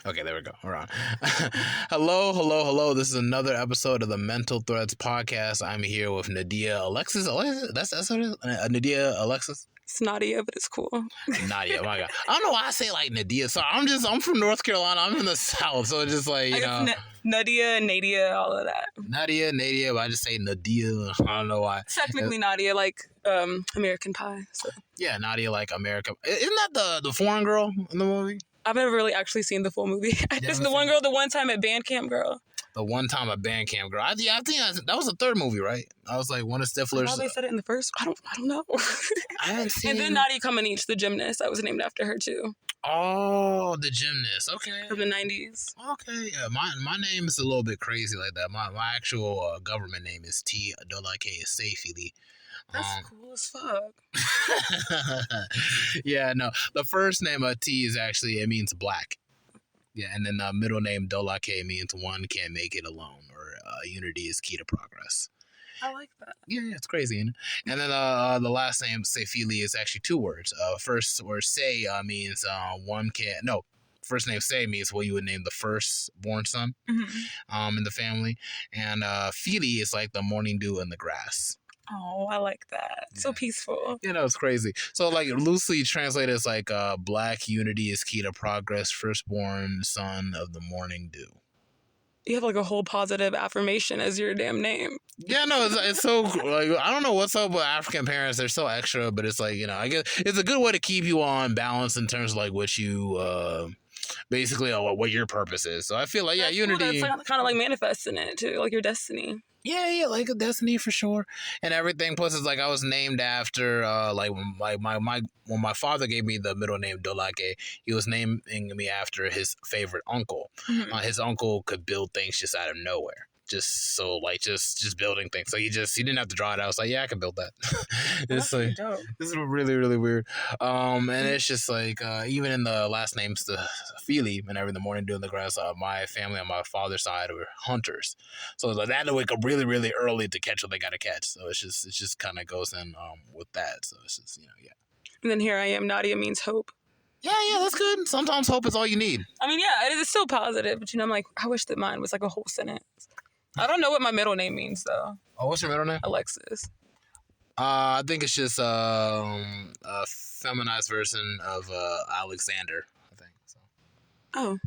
Okay, there we go. We're on. Hello. This is another episode of the Mental Threads podcast. I'm here with Nadia Alexis. That's what it is? Nadia Alexis? It's Nadia, but it's cool. Nadia, my God. I don't know why I say like Nadia. So I'm from North Carolina. I'm in the South. So it's just like, you know. Nadia, Nadia, all of that. Nadia, but I just say Nadia. I don't know why. It's technically Nadia, like American Pie. So. Yeah, Nadia, like America. Isn't that the foreign girl in the movie? I've never really actually seen the full movie. Just the one girl, the one time at band camp girl. The one time at band camp girl. I think that was the third movie, right? I was like one of Stifler's. How they said it in the first? I don't know. I haven't seen. And then Nadia Comaneci, the gymnast, that was named after her too. Oh, the gymnast. Okay. From the 90s. Okay. Yeah, my name is a little bit crazy like that. My actual government name is T. Dolake Safely. That's cool as fuck. Yeah, no. The first name T is actually, it means black. Yeah, and then the middle name Dolake means one can't make it alone, or unity is key to progress. I like that. Yeah, it's crazy. Isn't it? And then the last name, Sefili, is actually two words. First word Say means one can't, no. First name Say means what you would name the firstborn son in the family. And Fili is like the morning dew in the grass. Oh, I like that. Yeah. So peaceful. You know, it's crazy. So, like, loosely translated, it's like black unity is key to progress, firstborn son of the morning dew. You have, like, a whole positive affirmation as your damn name. Yeah, no, it's so, like, I don't know what's up with African parents. They're so extra, but it's like, you know, I guess it's a good way to keep you on balance in terms of, like, what you, basically, what your purpose is. So I feel like, yeah, that's unity. Cool. That's kind of like manifesting it, too, like your destiny. Yeah, like a destiny for sure, and everything. Plus, it's like I was named after, when my father gave me the middle name Dolake, he was naming me after his favorite uncle. His uncle could build things just out of nowhere. Just building things. So he didn't have to draw it out. I was like, yeah, I can build that. It's like, dope. This is really, really weird. And it's just like, even in the last names, the Fili and every the morning doing the grass, my family on my father's side were hunters. So like, they had to wake up really, really early to catch what they got to catch. So it just kind of goes in with that. So it's just, yeah. And then here I am, Nadia means hope. Yeah, that's good. Sometimes hope is all you need. I mean, yeah, it is still positive, but I'm like, I wish that mine was like a whole sentence. I don't know what my middle name means, though. Oh, what's your middle name? Alexis. I think it's just a feminized version of Alexander, I think. So. Oh.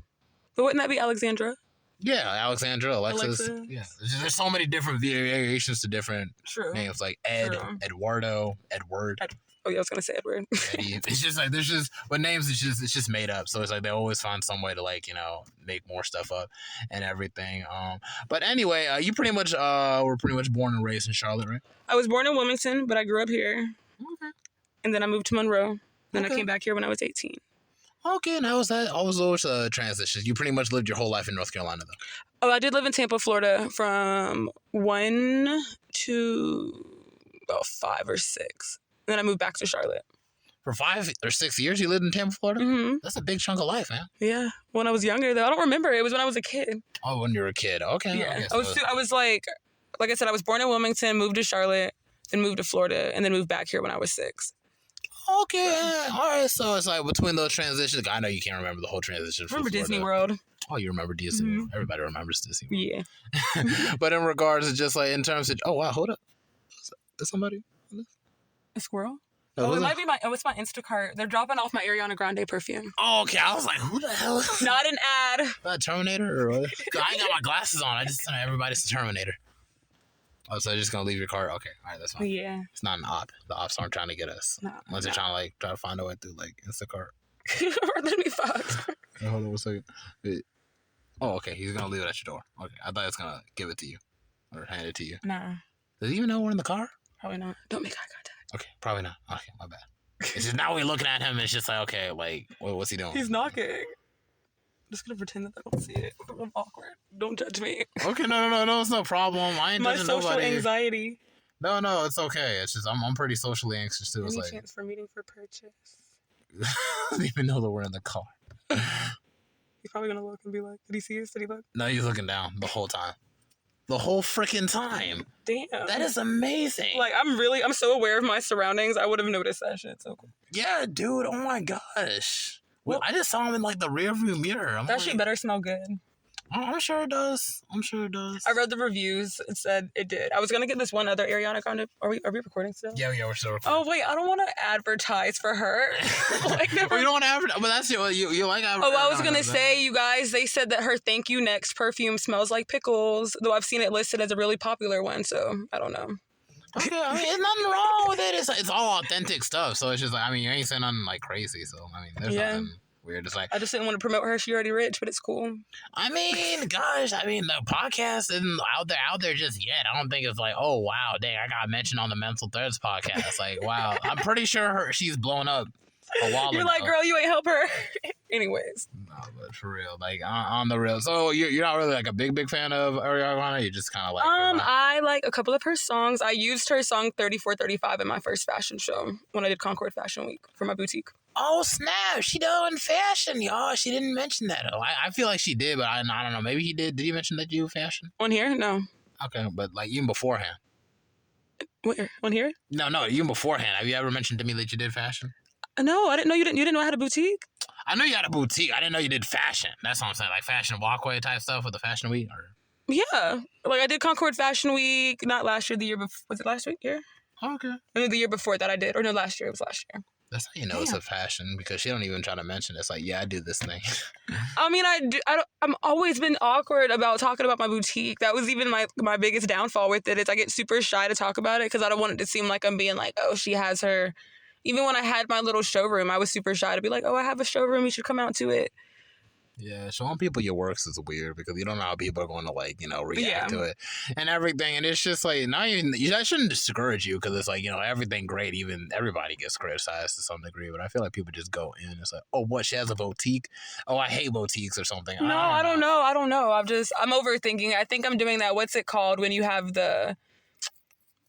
But wouldn't that be Alexandra? Yeah, Alexandra, Alexis. Yeah. There's so many different variations to different names, like Ed, Eduardo, Edward. Oh, yeah, I was going to say Edward. Eddie. It's just like, with names, it's just made up. So it's like they always find some way to, like, you know, make more stuff up and everything. But anyway, you pretty much were pretty much born and raised in Charlotte, right? I was born in Wilmington, but I grew up here. Okay. And then I moved to Monroe. Then I came back here when I was 18. Okay, and how was that? All those transitions? You pretty much lived your whole life in North Carolina, though. Oh, I did live in Tampa, Florida from 1 to about 5 or 6. Then I moved back to Charlotte. For 5 or 6 years you lived in Tampa, Florida? Mm-hmm. That's a big chunk of life, man. Yeah. When I was younger, though. I don't remember. It was when I was a kid. Oh, when you were a kid. Okay. Yeah. I was like I said, I was born in Wilmington, moved to Charlotte, then moved to Florida, and then moved back here when I was 6. Okay. All right. So it's like between those transitions, I know you can't remember the whole transition. Remember Disney World? Oh, you remember Disney World. Everybody remembers Disney World. Yeah. But in regards to just like in terms of, oh, wow, hold up. Is somebody on this? A squirrel? It might be it's my Instacart. They're dropping off my Ariana Grande perfume. Oh, okay. I was like, who the hell? Not an ad. That Terminator or what? I ain't got my glasses on. I just tell everybody's the Terminator. Oh, so they're just gonna leave your cart? Okay, all right, that's fine. Yeah. It's not an op. The ops aren't trying to get us. No. Unless they're trying to find a way through like Instacart. Or let me fuck. Hold on 1 second. Wait. Oh, okay. He's gonna leave it at your door. Okay, I thought he was gonna give it to you or hand it to you. Nah. Does he even know we're in the car? Probably not. Don't make eye contact. Okay, probably not. Okay, my bad. It's just now we're looking at him and it's just like, okay, like, what's he doing? He's knocking. I'm just gonna pretend that I don't see it. I'm awkward. Don't judge me. Okay, no, it's no problem. I ain't judging nobody. My social anxiety. No, it's okay. It's just I'm pretty socially anxious too. Any chance for meeting for purchase? I don't even know that we're in the car. He's probably gonna look and be like, "Did he see us? Did he look?" No, he's looking down the whole time. The whole freaking time. Damn. That is amazing. Like, I'm so aware of my surroundings. I would have noticed that shit so cool. Yeah, dude. Oh my gosh. Well, I just saw him in like the rearview mirror. That shit better smell good. I'm sure it does. I read the reviews. It said it did. I was gonna get this one other Ariana Grande. Are we recording still? Yeah, we're still recording. Oh wait, I don't want to advertise for her. Well, you don't want to advertise, but that's you like advertising. Oh, I was gonna say, you guys. They said that her Thank You Next perfume smells like pickles. Though I've seen it listed as a really popular one, so I don't know. Okay, I mean, there's nothing wrong with it. It's all authentic stuff. So it's just like, I mean, you ain't saying nothing like crazy. So I mean, there's nothing weird. It's like, I just didn't want to promote her. She already rich, but it's cool. I mean, gosh, the podcast isn't out there just yet. I don't think it's like, oh wow, dang, I got mentioned on the Mental Threads podcast. Like, wow, I'm pretty sure she's blown up a while ago. You're like, girl, you ain't help her. Anyways. No, but for real, like on the real. So you're not really like a big fan of Ariana Grande. You just kind of like. I like a couple of her songs. I used her song 3435 in my first fashion show when I did Concord Fashion Week for my boutique. Oh snap! She doing fashion, y'all. She didn't mention that. Oh, I feel like she did, but I don't know. Maybe he did. Did you mention that you do fashion on here? No. Okay, but like even beforehand. Where on here? No, even beforehand. Have you ever mentioned to me that you did fashion? No, I didn't know you didn't. You didn't know I had a boutique. I know you had a boutique. I didn't know you did fashion. That's what I'm saying, like fashion walkway type stuff with the fashion week. Or yeah, like I did Concord Fashion Week. Not last year. The year before. Was it last week? Yeah. Oh, okay. No, the year before that I did, or no, last year. It was last year. That's how you know it's a fashion, because she don't even try to mention it. It's like, yeah, I do this thing. I mean, I'm always been awkward about talking about my boutique. That was even my biggest downfall with it. Is I get super shy to talk about it because I don't want it to seem like I'm being like, oh, she has her. Even when I had my little showroom, I was super shy to be like, oh, I have a showroom. You should come out to it. Yeah, showing people your works is weird because you don't know how people are going to like, react to it and everything. And it's just like, not even, that shouldn't discourage you because it's like, everything great, even everybody gets criticized to some degree. But I feel like people just go in. It's like, oh, what? She has a boutique? Oh, I hate boutiques or something. No, I don't know. I'm overthinking. I think I'm doing that. What's it called when you have the...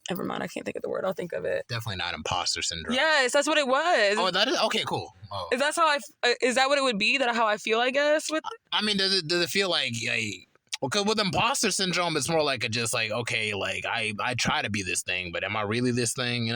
Never mind, I can't think of the word. I'll think of it. Definitely not imposter syndrome. Yes, that's what it was. Oh, that is? Okay, cool. Oh. Is that what it would be? How I feel, I guess? I mean, does it feel like... Well, because with imposter syndrome, it's more like okay, like I try to be this thing, but am I really this thing,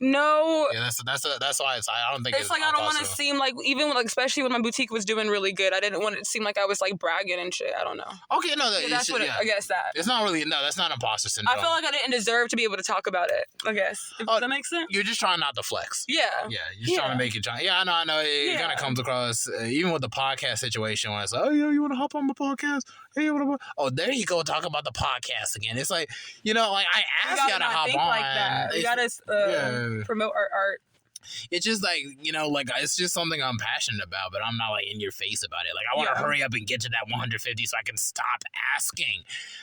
No. Yeah, that's why I don't think it's like I don't want to seem like, even like, especially when my boutique was doing really good, I didn't want it to seem like I was like bragging and shit. I don't know. Okay, no, that's what I guess that. It's not really, that's not imposter syndrome. I feel like I didn't deserve to be able to talk about it, I guess. Does that make sense? You're just trying not to flex. Yeah. Yeah, you're just trying to make it. Yeah, I know. It kind of comes across, even with the podcast situation, when it's like, oh, yeah, you want to hop on the podcast? Hey, oh, there you go, talk about the podcast again. It's like, like I asked y'all to hop on. Like that. We gotta promote our art. It's just like, it's just something I'm passionate about, but I'm not like in your face about it. Like, I want to hurry up and get to that 150 so I can stop asking.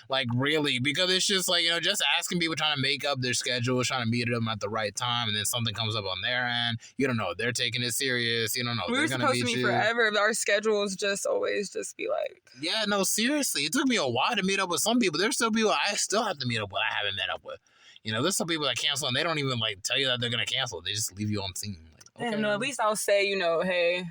Like, really, because it's just like, just asking people, trying to make up their schedule, trying to meet them at the right time, and then something comes up on their end. You don't know if they're taking it serious. You don't know if we were supposed to meet forever, but our schedules just always just be like... Yeah, no, seriously. It took me a while to meet up with some people. There's still people I still have to meet up with I haven't met up with. There's some people that cancel and they don't even like tell you that they're gonna cancel. They just leave you on scene. Like, okay. No, at least I'll say, hey,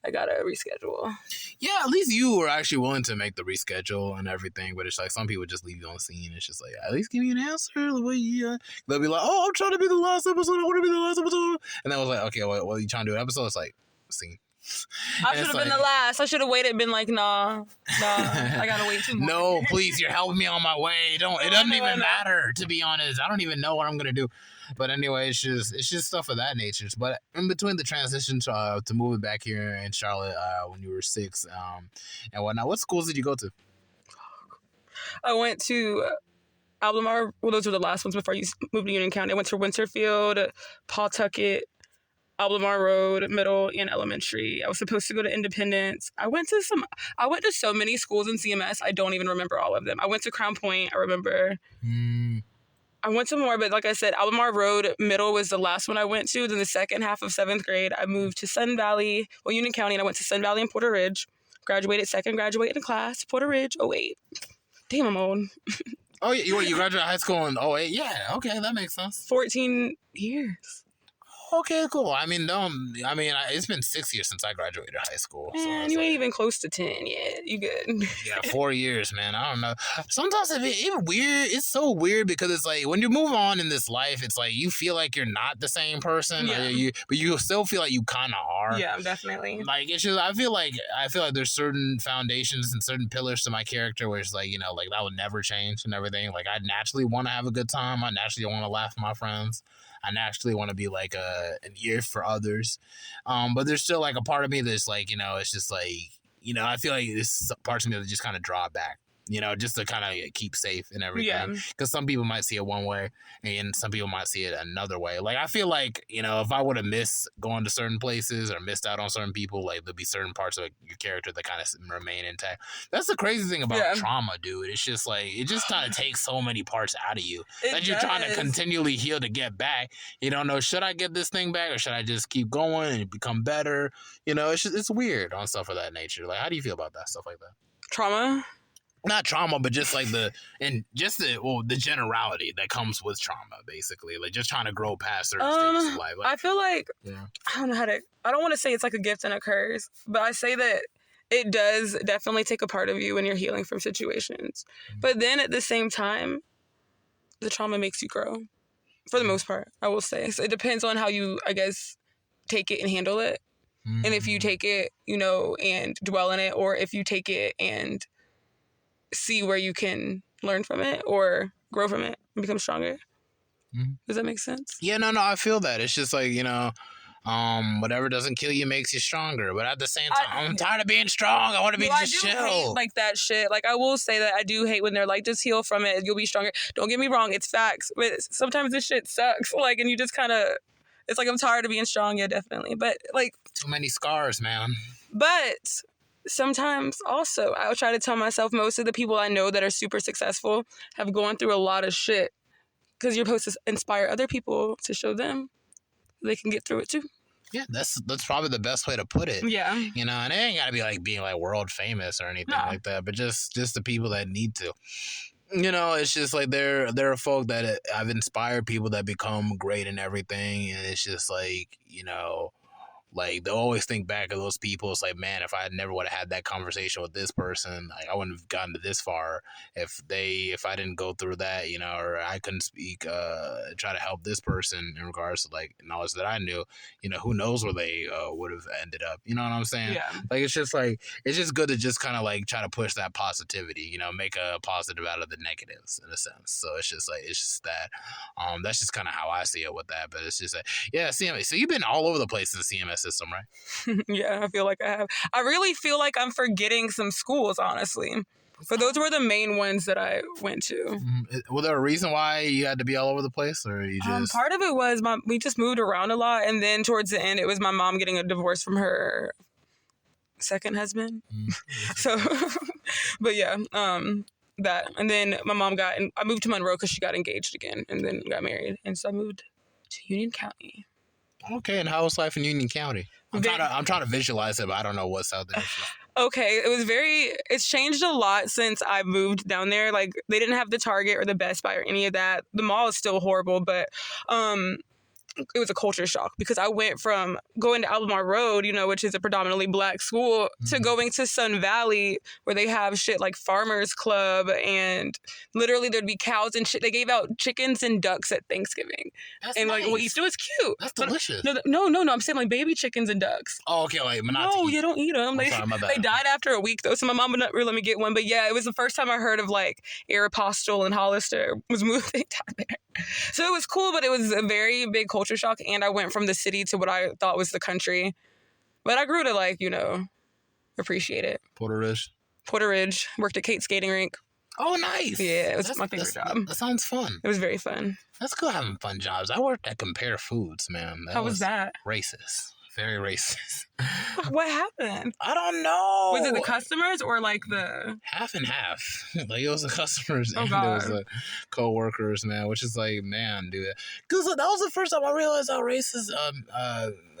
I gotta reschedule. Yeah, at least you were actually willing to make the reschedule and everything. But it's like some people just leave you on scene. It's just like, at least give me an answer. The way they'll be like, oh, I'm trying to be the last episode. I want to be the last episode. And then I was like, okay, well, you trying to do an episode? It's like, scene. I should have been the last. I should have waited and been like, nah, I gotta wait too much. No, please, you're helping me on my way. It doesn't even matter, to be honest. I don't even know what I'm gonna do. But anyway, it's just stuff of that nature. But in between the transition to moving back here in Charlotte when you were 6 and whatnot, what schools did you go to? I went to Albemarle. Well, those were the last ones before you moved to Union County. I went to Winterfield, Pawtucket, Albemarle Road, middle and elementary. I was supposed to go to Independence. I went to so many schools in CMS. I don't even remember all of them. I went to Crown Point. I remember. I went to more, but like I said, Albemarle Road middle was the last one I went to. Then the second half of 7th grade, I moved to Sun Valley, Union County, and I went to Sun Valley and Porter Ridge. Graduated in class, Porter Ridge, 08. Damn, I'm old. Oh, yeah, you graduated high school in 08? Yeah, okay, that makes sense. 14 years. Okay, cool. I mean, it's been 6 years since I graduated high school. Man, you ain't even close to 10 yet. you good. Yeah, 4 years, man. I don't know. Sometimes it's even weird. It's so weird because it's like when you move on in this life, it's like you feel like you're not the same person. Yeah. But you still feel like you kind of are. Yeah, definitely. Like it's just I feel like there's certain foundations and certain pillars to my character where it's like, you know, like that would never change and everything. Like I naturally want to have a good time. I naturally want to laugh with my friends. I naturally want to be like an ear for others. But there's still like a part of me that's like, you know, it's just like, you know, I feel like this parts of me that just kind of draw back, you know, just to kind of keep safe and everything. Yeah. Because some people might see it one way and some people might see it another way. Like, I feel like, you know, if I would have missed going to certain places or missed out on certain people, like, there'd be certain parts of your character that kind of remain intact. That's the crazy thing about trauma, dude. It's just like, it just kind of takes so many parts out of you that you're trying to continually heal to get back. You don't know, should I get this thing back or should I just keep going and become better? You know, it's weird on stuff of that nature. Like, how do you feel about that, stuff like that? Trauma? Not trauma, but just like the generality that comes with trauma, basically. Like just trying to grow past certain stages of life. Like, I feel like I don't want to say it's like a gift and a curse, but I say that it does definitely take a part of you when you're healing from situations. Mm-hmm. But then at the same time, the trauma makes you grow. For the most part, I will say. So it depends on how you, I guess, take it and handle it. Mm-hmm. And if you take it, you know, and dwell in it, or if you take it and see where you can learn from it or grow from it and become stronger. Mm-hmm. Does that make sense? Yeah, no, I feel that. It's just like, you know, whatever doesn't kill you makes you stronger. But at the same time, I'm tired of being strong. I want to be just chill. Hate, like that shit. Like I will say that I do hate when they're like, just heal from it. You'll be stronger. Don't get me wrong. It's facts. But sometimes this shit sucks. Like, and you just kind of, it's like, I'm tired of being strong. Yeah, definitely. But like. Too many scars, man. But sometimes also I'll try to tell myself most of the people I know that are super successful have gone through a lot of shit because you're supposed to inspire other people to show them they can get through it too. Yeah, that's probably the best way to put it. Yeah. You know, and it ain't got to be like being like world famous or anything like that, but just the people that need to. You know, it's just like there are folk that I've inspired people that become great and everything, and it's just like, you know, like they'll always think back of those people. It's like, man, if I never would have had that conversation with this person, like I wouldn't have gotten to this far. If I didn't go through that, you know, or I couldn't speak, try to help this person in regards to like knowledge that I knew, you know, who knows where they would have ended up. You know what I'm saying? Yeah. Like it's just good to just kind of like try to push that positivity, you know, make a positive out of the negatives in a sense. So it's just that. That's just kind of how I see it with that. But it's just like, yeah, CMS. So you've been all over the place in the CMS system, right? Yeah, I feel like I have. I really feel like I'm forgetting some schools, honestly. But those were the main ones that I went to. Mm-hmm. Was there a reason why you had to be all over the place, or you just? Part of it was we just moved around a lot, and then towards the end, it was my mom getting a divorce from her second husband. Mm-hmm. So, but yeah, that, and then my mom I moved to Monroe because she got engaged again, and then got married, and so I moved to Union County. Okay, and how was life in Union County? I'm trying to visualize it, but I don't know what's out there. Okay, it's changed a lot since I moved down there. Like, they didn't have the Target or the Best Buy or any of that. The mall is still horrible, but it was a culture shock because I went from going to Albemarle Road, you know, which is a predominantly black school, to going to Sun Valley where they have shit like Farmers Club, and literally there'd be cows and shit. They gave out chickens and ducks at Thanksgiving. That's and nice. Like, well, Easter was cute. That's delicious. No. I'm saying like baby chickens and ducks. Oh, okay. Like, no, you don't eat them. They died after a week though, so my mom would not really let me get one. But yeah, it was the first time I heard of like Aeropostale and Hollister was moving down there. So it was cool, but it was a very big culture shock, and I went from the city to what I thought was the country. But I grew to, like, you know, appreciate it. Porter Ridge. Worked at Kate's skating rink. Oh, nice. Yeah, it was my favorite job. That sounds fun. It was very fun. That's good having fun jobs. I worked at Compare Foods, man. How was that? Racist. Very racist. What happened? I don't know. Was it the customers or like the... Half and half. Like, it was the customers and God. it was the co-workers, man, which is like, man, dude. Because that was the first time I realized how racist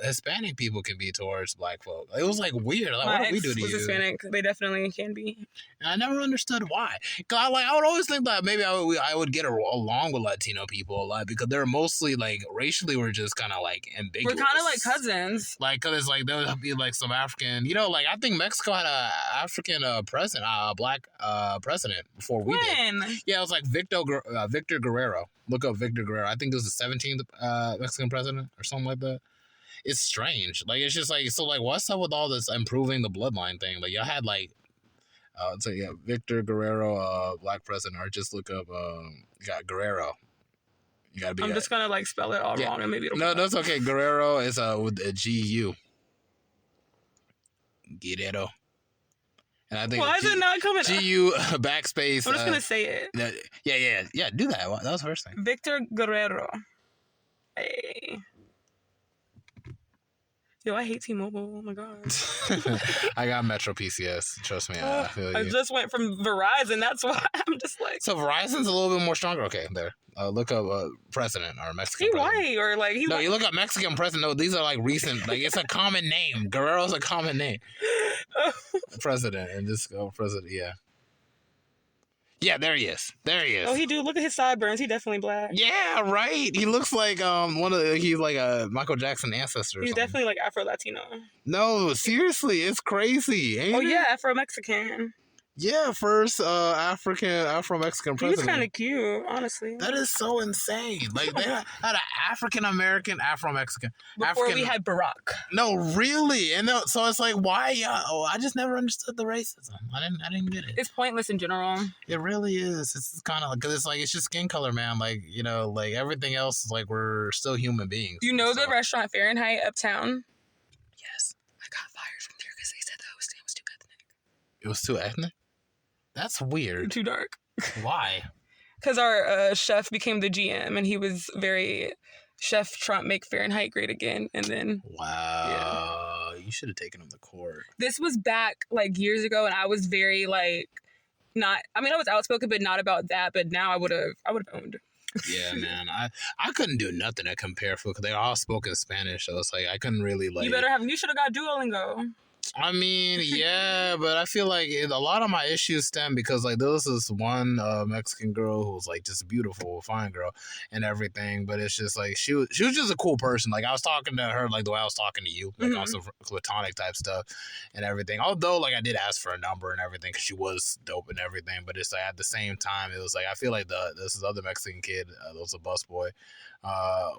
Hispanic people can be towards black folk. It was like weird. Like, what did we do to you? Hispanic. They definitely can be. And I never understood why. Cause I would always think that maybe I would get along with Latino people a lot because they're mostly like racially we're just kind of like ambiguous. We're kind of like cousins. is. Like, cause it's like there would be like some African, like I think Mexico had a African president, black president before we did. When? Yeah, it was like Victor Guerrero. Look up Victor Guerrero. I think it was the 17th Mexican president or something like that. It's strange. Like, it's just like, so like, what's up with all this improving the bloodline thing? Like, y'all had like, so yeah, Victor Guerrero, black president, or just look up, you got Guerrero. You gotta be. I'm just gonna like spell it all wrong and maybe it'll. No, that's okay. Guerrero is with a G-U. Guerrero. And I think why is it not coming? G-U backspace. I'm just gonna say it. Yeah. Do that. That was the first thing. Victor Guerrero. Hey. Yo, I hate T-Mobile. Oh my god. I got Metro PCS. Trust me, I feel you. I just went from Verizon. That's why I'm just like. So Verizon's a little bit more stronger. Okay, there. Look up president or Mexican. He president. white or like he. No, you look up Mexican president. No, these are like recent. Like, it's a common name. Guerrero's a common name. President, and just go president. Yeah. Yeah, there he is. Oh, he do. Look at his sideburns. He definitely black. Yeah, right. He looks like he's like a Michael Jackson ancestor. He's definitely like Afro-Latino. No, seriously, it's crazy. Ain't it? Yeah, Afro-Mexican. Yeah, first Afro-Mexican president. He was kind of cute, honestly. That is so insane. Like, they had an African-American, Afro-Mexican. Before we had Barack. No, really. And so it's like, why? I just never understood the racism. I didn't get it. It's pointless in general. It really is. It's kind of like, because it's just skin color, man. Like, like everything else is like, we're still human beings. You know the restaurant Fahrenheit uptown? Yes. I got fired from there because they said the hosting was too ethnic. It was too ethnic? That's weird. Too dark. Why? Because our chef became the GM and he was very Chef Trump make Fahrenheit great again. And then. Wow. Yeah. You should have taken him to court. This was back like years ago and I was very like I was outspoken, but not about that. But now I would have owned. Yeah, man. I couldn't do nothing to compare food because they all spoke in Spanish. So it's like I couldn't really like. You should have got Duolingo. I mean, yeah, but I feel like a lot of my issues stem because like there was this one Mexican girl who was like just beautiful, fine girl, and everything. But it's just like she was just a cool person. Like I was talking to her like the way I was talking to you, like on some platonic type stuff and everything. Although like I did ask for a number and everything because she was dope and everything. But it's like at the same time it was like I feel like this other Mexican kid, there was a busboy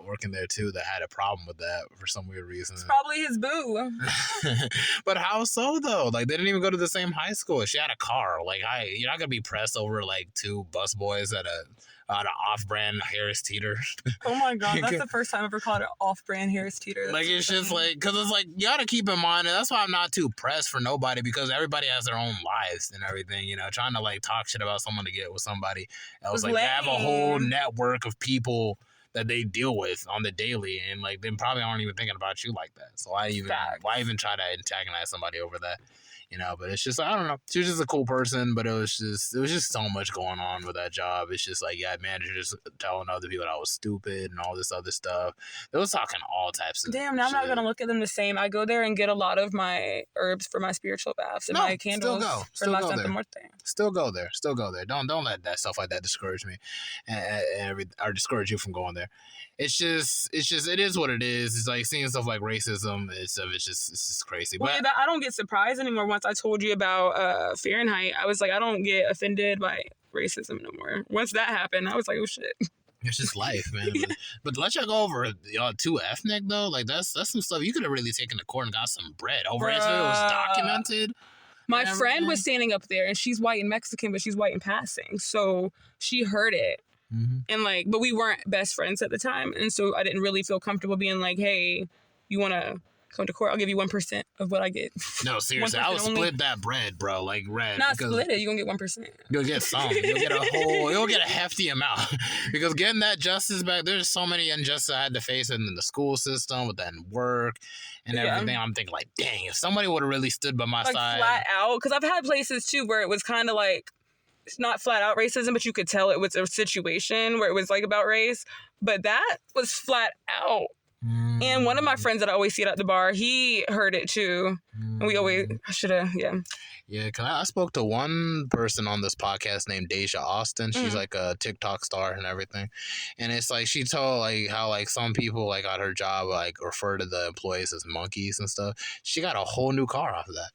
working there too that had a problem with that for some weird reason. It's probably his boo. But how so though? Like they didn't even go to the same high school. She had a car. Like you're not gonna be pressed over like two busboys at an off-brand Harris Teeter. Oh my god, that's the first time I've ever called it off-brand Harris Teeter. Like it's just like because it's like you gotta keep in mind, and that's why I'm not too pressed for nobody because everybody has their own lives and everything. Trying to like talk shit about someone to get with somebody else. Like they have a whole network of people that they deal with on the daily, and like they probably aren't even thinking about you like that. So why even try to antagonize somebody over that? But it's just I don't know. She was just a cool person, but it was just so much going on with that job. It's just like managers telling other people I was stupid and all this other stuff. They was talking all types of damn. Now shit. I'm not gonna look at them the same. I go there and get a lot of my herbs for my spiritual baths and my candles for La Santa Muerte. Still go there. Don't let that stuff like that discourage me, or discourage you from going there. It is what it is. It's like seeing stuff like racism. It's just crazy. Well, but I don't get surprised anymore. Once I told you about Fahrenheit, I was like, I don't get offended by racism no more. Once that happened, I was like, oh shit. It's just life, man. But let's y'all go over y'all too ethnic though. Like that's some stuff you could have really taken to court and got some bread over it. So it was documented. My friend was standing up there, and she's white and Mexican, but she's white in passing, so she heard it. Mm-hmm. And but we weren't best friends at the time, and so I didn't really feel comfortable being like, "Hey, you want to come to court? I'll give you 1% of what I get." No, seriously, I would split that bread, bro. Like red. Not split it. You are gonna get 1%. You'll get some. You'll get a hefty amount because getting that justice back. There's so many injustices I had to face in the school system, with that work and everything. I'm thinking like, dang, if somebody would have really stood by my side, flat out. Because I've had places too where it was kind of like. It's not flat out racism, but you could tell it was a situation where it was like about race. But that was flat out. Mm. And one of my friends that I always see it at the bar, he heard it too. And we always should have, yeah. Yeah, 'cause I spoke to one person on this podcast named Deja Austin. She's like a TikTok star and everything, and it's like she told like how like some people like at her job like refer to the employees as monkeys and stuff. She got a whole new car off of that.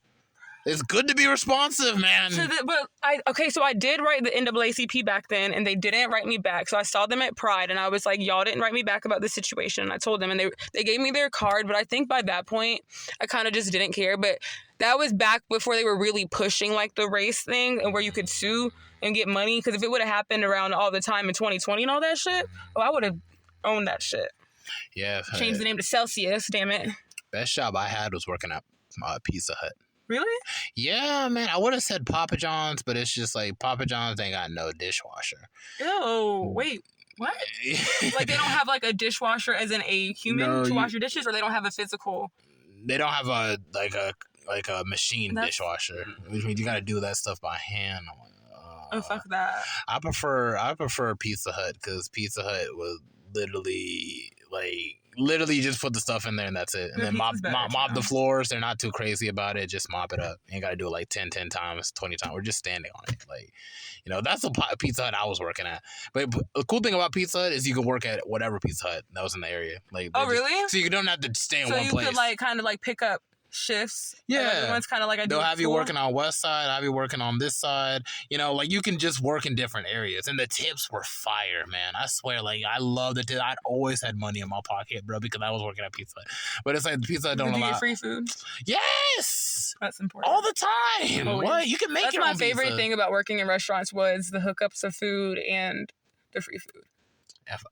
It's good to be responsive, man. So I did write the NAACP back then, and they didn't write me back. So I saw them at Pride, and I was like, y'all didn't write me back about the situation. And I told them, and they gave me their card. But I think by that point, I kind of just didn't care. But that was back before they were really pushing like the race thing and where you could sue and get money. Because if it would have happened around all the time in 2020 and all that shit, I would have owned that shit. Yeah. Changed the name to Celsius, damn it. Best job I had was working at Pizza Hut. Really? Yeah, man. I would have said Papa John's, but it's just like Papa John's ain't got no dishwasher. Ew, wait, what? Like they don't have like a dishwasher as in a human to wash your dishes, or they don't have a physical? They don't have a machine dishwasher, which means you got to do that stuff by hand. I'm like, oh fuck that. I prefer Pizza Hut because Pizza Hut was literally just put the stuff in there and that's it. And then mop the floors. They're not too crazy about it. Just mop it up. You ain't got to do it like 10 times, 20 times. We're just standing on it. Like, that's the Pizza Hut I was working at. But the cool thing about Pizza Hut is you can work at whatever Pizza Hut that was in the area. Like, really? So you don't have to stay in one place. So you could like kind of like pick up shifts. Yeah. Everyone's kind of like they'll have you working on west side, I'll be working on this side. Like you can just work in different areas. And the tips were fire, man. I swear, like I love the tips. I'd always had money in my pocket, bro, because I was working at Pizza Hut. But it's like the Pizza Hut don't allow. Did you get free food? Yes. That's important. All the time. Always. What? You can make your own That's my favorite pizza. thing about working in restaurants was the hookups of food and the free food. If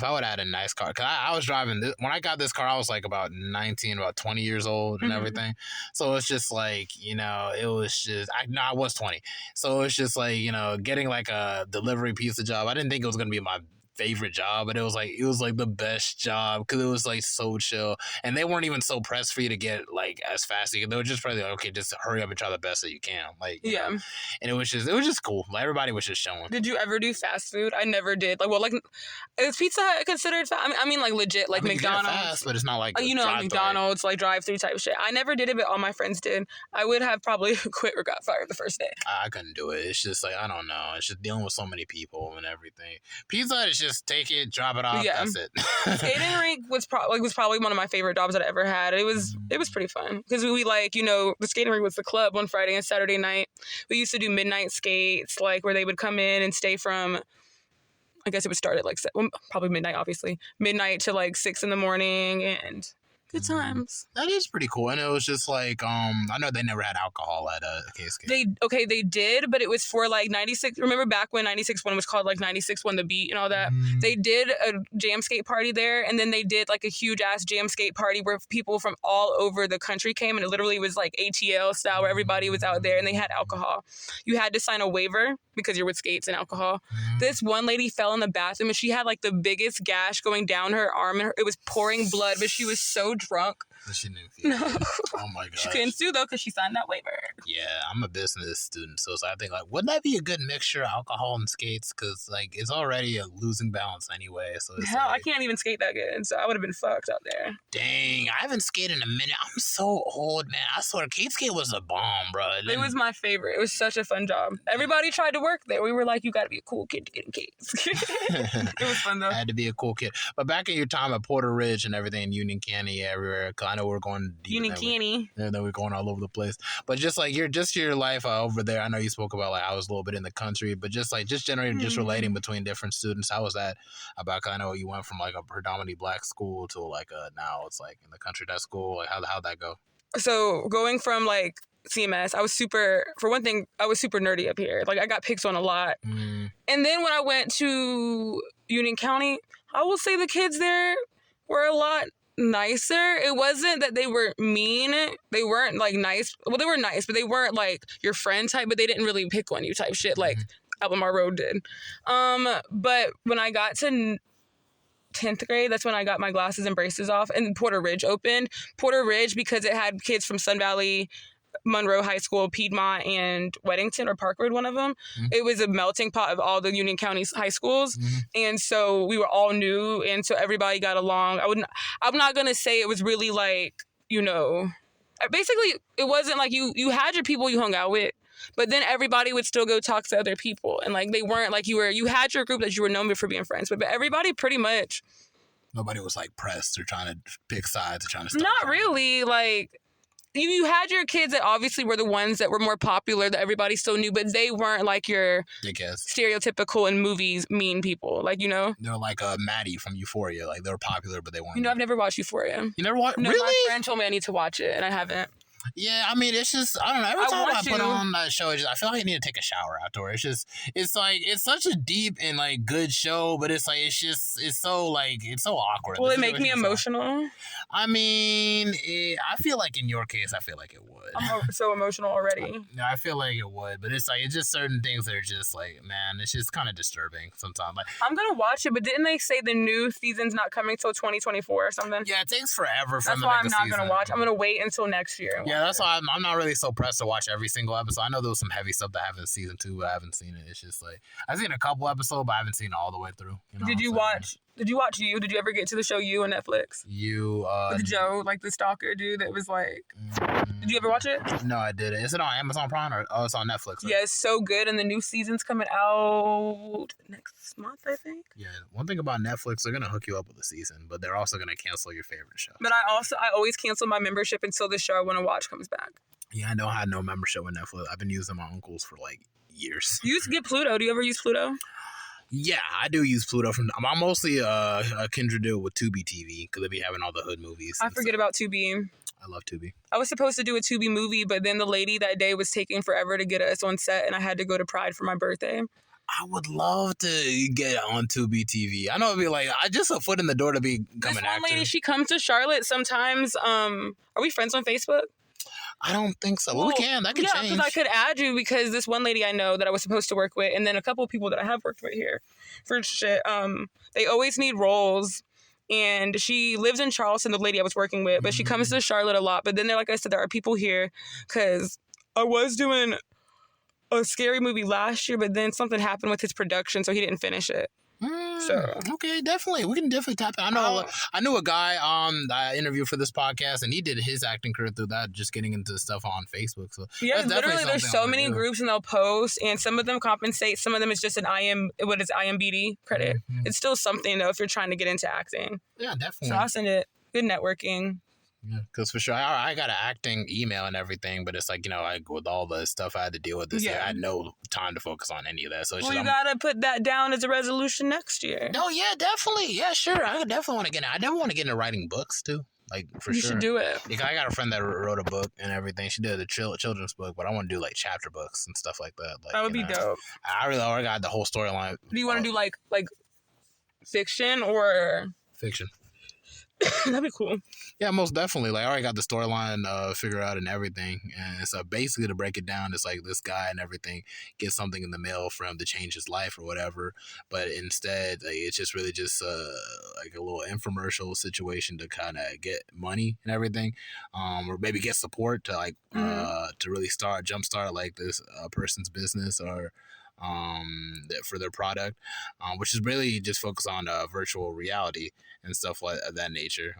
I would have had a nice car, because I was driving this, when I got this car, I was like about 19, about 20 years old and everything. So it's just like, it was just, I was 20. So it's just like, getting like a delivery pizza job. I didn't think it was going to be my favorite job, but it was like the best job because it was like so chill, and they weren't even so pressed for you to get like as fast as you. They were just probably like, okay, just hurry up and try the best that you can, like you know? And it was just cool. Like everybody was just showing. Did you ever do fast food? I never did. Is Pizza Hut considered fast? I mean like legit, like McDonald's, fast, but it's not like McDonald's like drive-through type of shit. I never did it, but all my friends did. I would have probably quit or got fired the first day. I couldn't do it. It's just like I don't know. It's just dealing with so many people and everything. Pizza Hut is just take it, drop it off. Yeah. That's it. Skating rink was probably one of my favorite jobs that I ever had. It was pretty fun because we the skating rink was the club on Friday and Saturday night. We used to do midnight skates, like where they would come in and stay from, I guess it would start at like probably midnight, obviously midnight to like 6 a.m. and good times. That is pretty cool. And it was just like, I know they never had alcohol at K-Skate. They did, but it was for like 96. Remember back when 96.1 was called like 96.1 The Beat and all that? They did a jam skate party there, and then they did like a huge ass jam skate party where people from all over the country came, and it literally was like ATL style where everybody was out there and they had alcohol. You had to sign a waiver because you're with skates and alcohol. This one lady fell in the bathroom and she had like the biggest gash going down her arm, and it was pouring blood, but she was so drunk. So she knew. No. Oh my god. She couldn't sue though because she signed that waiver. Yeah, I'm a business student, so I think like, wouldn't that be a good mixture of alcohol and skates? Because like it's already a losing balance anyway. So hell, I can't even skate that good, so I would have been fucked out there. Dang, I haven't skated in a minute. I'm so old, man. I swear, skate was a bomb, bro. It was my favorite. It was such a fun job. Everybody tried to work there. We were like, you got to be a cool kid to get in skates. It was fun though. I had to be a cool kid. But back in your time at Porter Ridge and everything, Union County, everywhere. Cause I know we're going deep. Union County. And then we're going all over the place. But just like your life over there. I know you spoke about like I was a little bit in the country, but just generating, just relating between different students. How was that about? Cause I know you went from like a predominantly black school to like now it's like in the country that school. Like how'd that go? So going from like CMS, I was super nerdy up here. Like I got picked on a lot. And then when I went to Union County, I will say the kids there were a lot nicer. It wasn't that they were mean. They weren't like nice. Well, they were nice, but they weren't like your friend type, but they didn't really pick on you type shit like Albemarle Road did. But when I got to 10th grade, that's when I got my glasses and braces off, and Porter Ridge opened. Porter Ridge, because it had kids from Sun Valley, Monroe High School, Piedmont, and Weddington or Parkwood, one of them. It was a melting pot of all the Union County high schools. And so we were all new, and so everybody got along. I'm not going to say it was really like, basically, it wasn't like you had your people you hung out with, but then everybody would still go talk to other people, and like they weren't like you had your group that you were known for being friends with, but everybody pretty much. Nobody was like pressed or trying to pick sides or trying to. Not really, like. You had your kids that obviously were the ones that were more popular that everybody still knew, but they weren't like your stereotypical in movies mean people. Like, They're like Maddie from Euphoria. Like, they were popular, but they weren't. I've never watched Euphoria. You never watched? No, really? My friend told me I need to watch it, and I haven't. Yeah, I mean, it's just, I don't know. Every time I put on that show, I feel like I need to take a shower afterwards. It's like, it's such a deep and like good show, but it's like, it's so awkward. Will it make me emotional? I mean, I feel like in your case, I feel like it would. I'm so emotional already. No, I feel like it would, but it's like, it's just certain things that are just like, man, it's just kind of disturbing sometimes. Like, I'm going to watch it, but didn't they say the new season's not coming till 2024 or something? Yeah, it takes forever for That's why I'm not going to watch. I'm going to wait until next year. Yeah, that's why I'm not really so pressed to watch every single episode. I know there was some heavy stuff that happened in season 2, but I haven't seen it. It's just like, I've seen a couple episodes, but I haven't seen it all the way through. Did you watch You? Did you ever get to the show You on Netflix? You, with Joe, like the stalker dude that was like... Did you ever watch it? No, I didn't. Is it on Amazon Prime or it's on Netflix? Right? Yeah, it's so good, and the new season's coming out next month, I think. Yeah, one thing about Netflix, they're gonna hook you up with a season, but they're also gonna cancel your favorite show. But I always cancel my membership until the show I want to watch comes back. Yeah, I don't have no membership with Netflix. I've been using my uncle's for like years. You used to get Pluto. Do you ever use Pluto? Yeah, I do use Pluto. I'm mostly a kindred deal with Tubi TV because they be having all the hood movies. I forget about Tubi. I love Tubi. I was supposed to do a Tubi movie, but then the lady that day was taking forever to get us on set, and I had to go to Pride for my birthday. I would love to get on Tubi TV. I know it'd be like, I just a foot in the door to become an actor. This one lady, she comes to Charlotte sometimes. Are we friends on Facebook? I don't think so. Well, we can. That can change. Yeah, because I could add you because this one lady I know that I was supposed to work with, and then a couple of people that I have worked with here for shit, they always need roles. And she lives in Charleston, the lady I was working with, but she comes to Charlotte a lot. But then, like I said, there are people here because I was doing a scary movie last year, but then something happened with his production, so he didn't finish it. So okay, definitely, we can definitely tap in. I knew a guy that I interviewed for this podcast, and he did his acting career through that, just getting into stuff on Facebook. So yeah, literally, there's so many groups, and they'll post, and some of them compensate, some of them is just an IMBD credit. Mm-hmm. It's still something though if you're trying to get into acting. Yeah, definitely. So I'll send it. Good networking. Yeah, because for sure, I got an acting email and everything, but it's like, with all the stuff I had to deal with this year, I had no time to focus on any of that. So it's you got to put that down as a resolution next year. No, yeah, definitely. Yeah, sure. I definitely want to get in. I definitely want to get into writing books, too. Like, for sure. You should do it. Because I got a friend that wrote a book and everything. She did a children's book, but I want to do, like, chapter books and stuff like that. Like, that would be dope. I really already got the whole storyline. Do you want to do, like fiction or... Fiction. That'd be cool. Yeah, most definitely. Like, I already got the storyline figured out and everything. And so basically, to break it down, it's like this guy and everything gets something in the mail for him to change his life or whatever. But instead, like, it's just really just like a little infomercial situation to kind of get money and everything, or maybe get support to like to really jumpstart like this person's business or for their product, which is really just focused on virtual reality and stuff like that nature.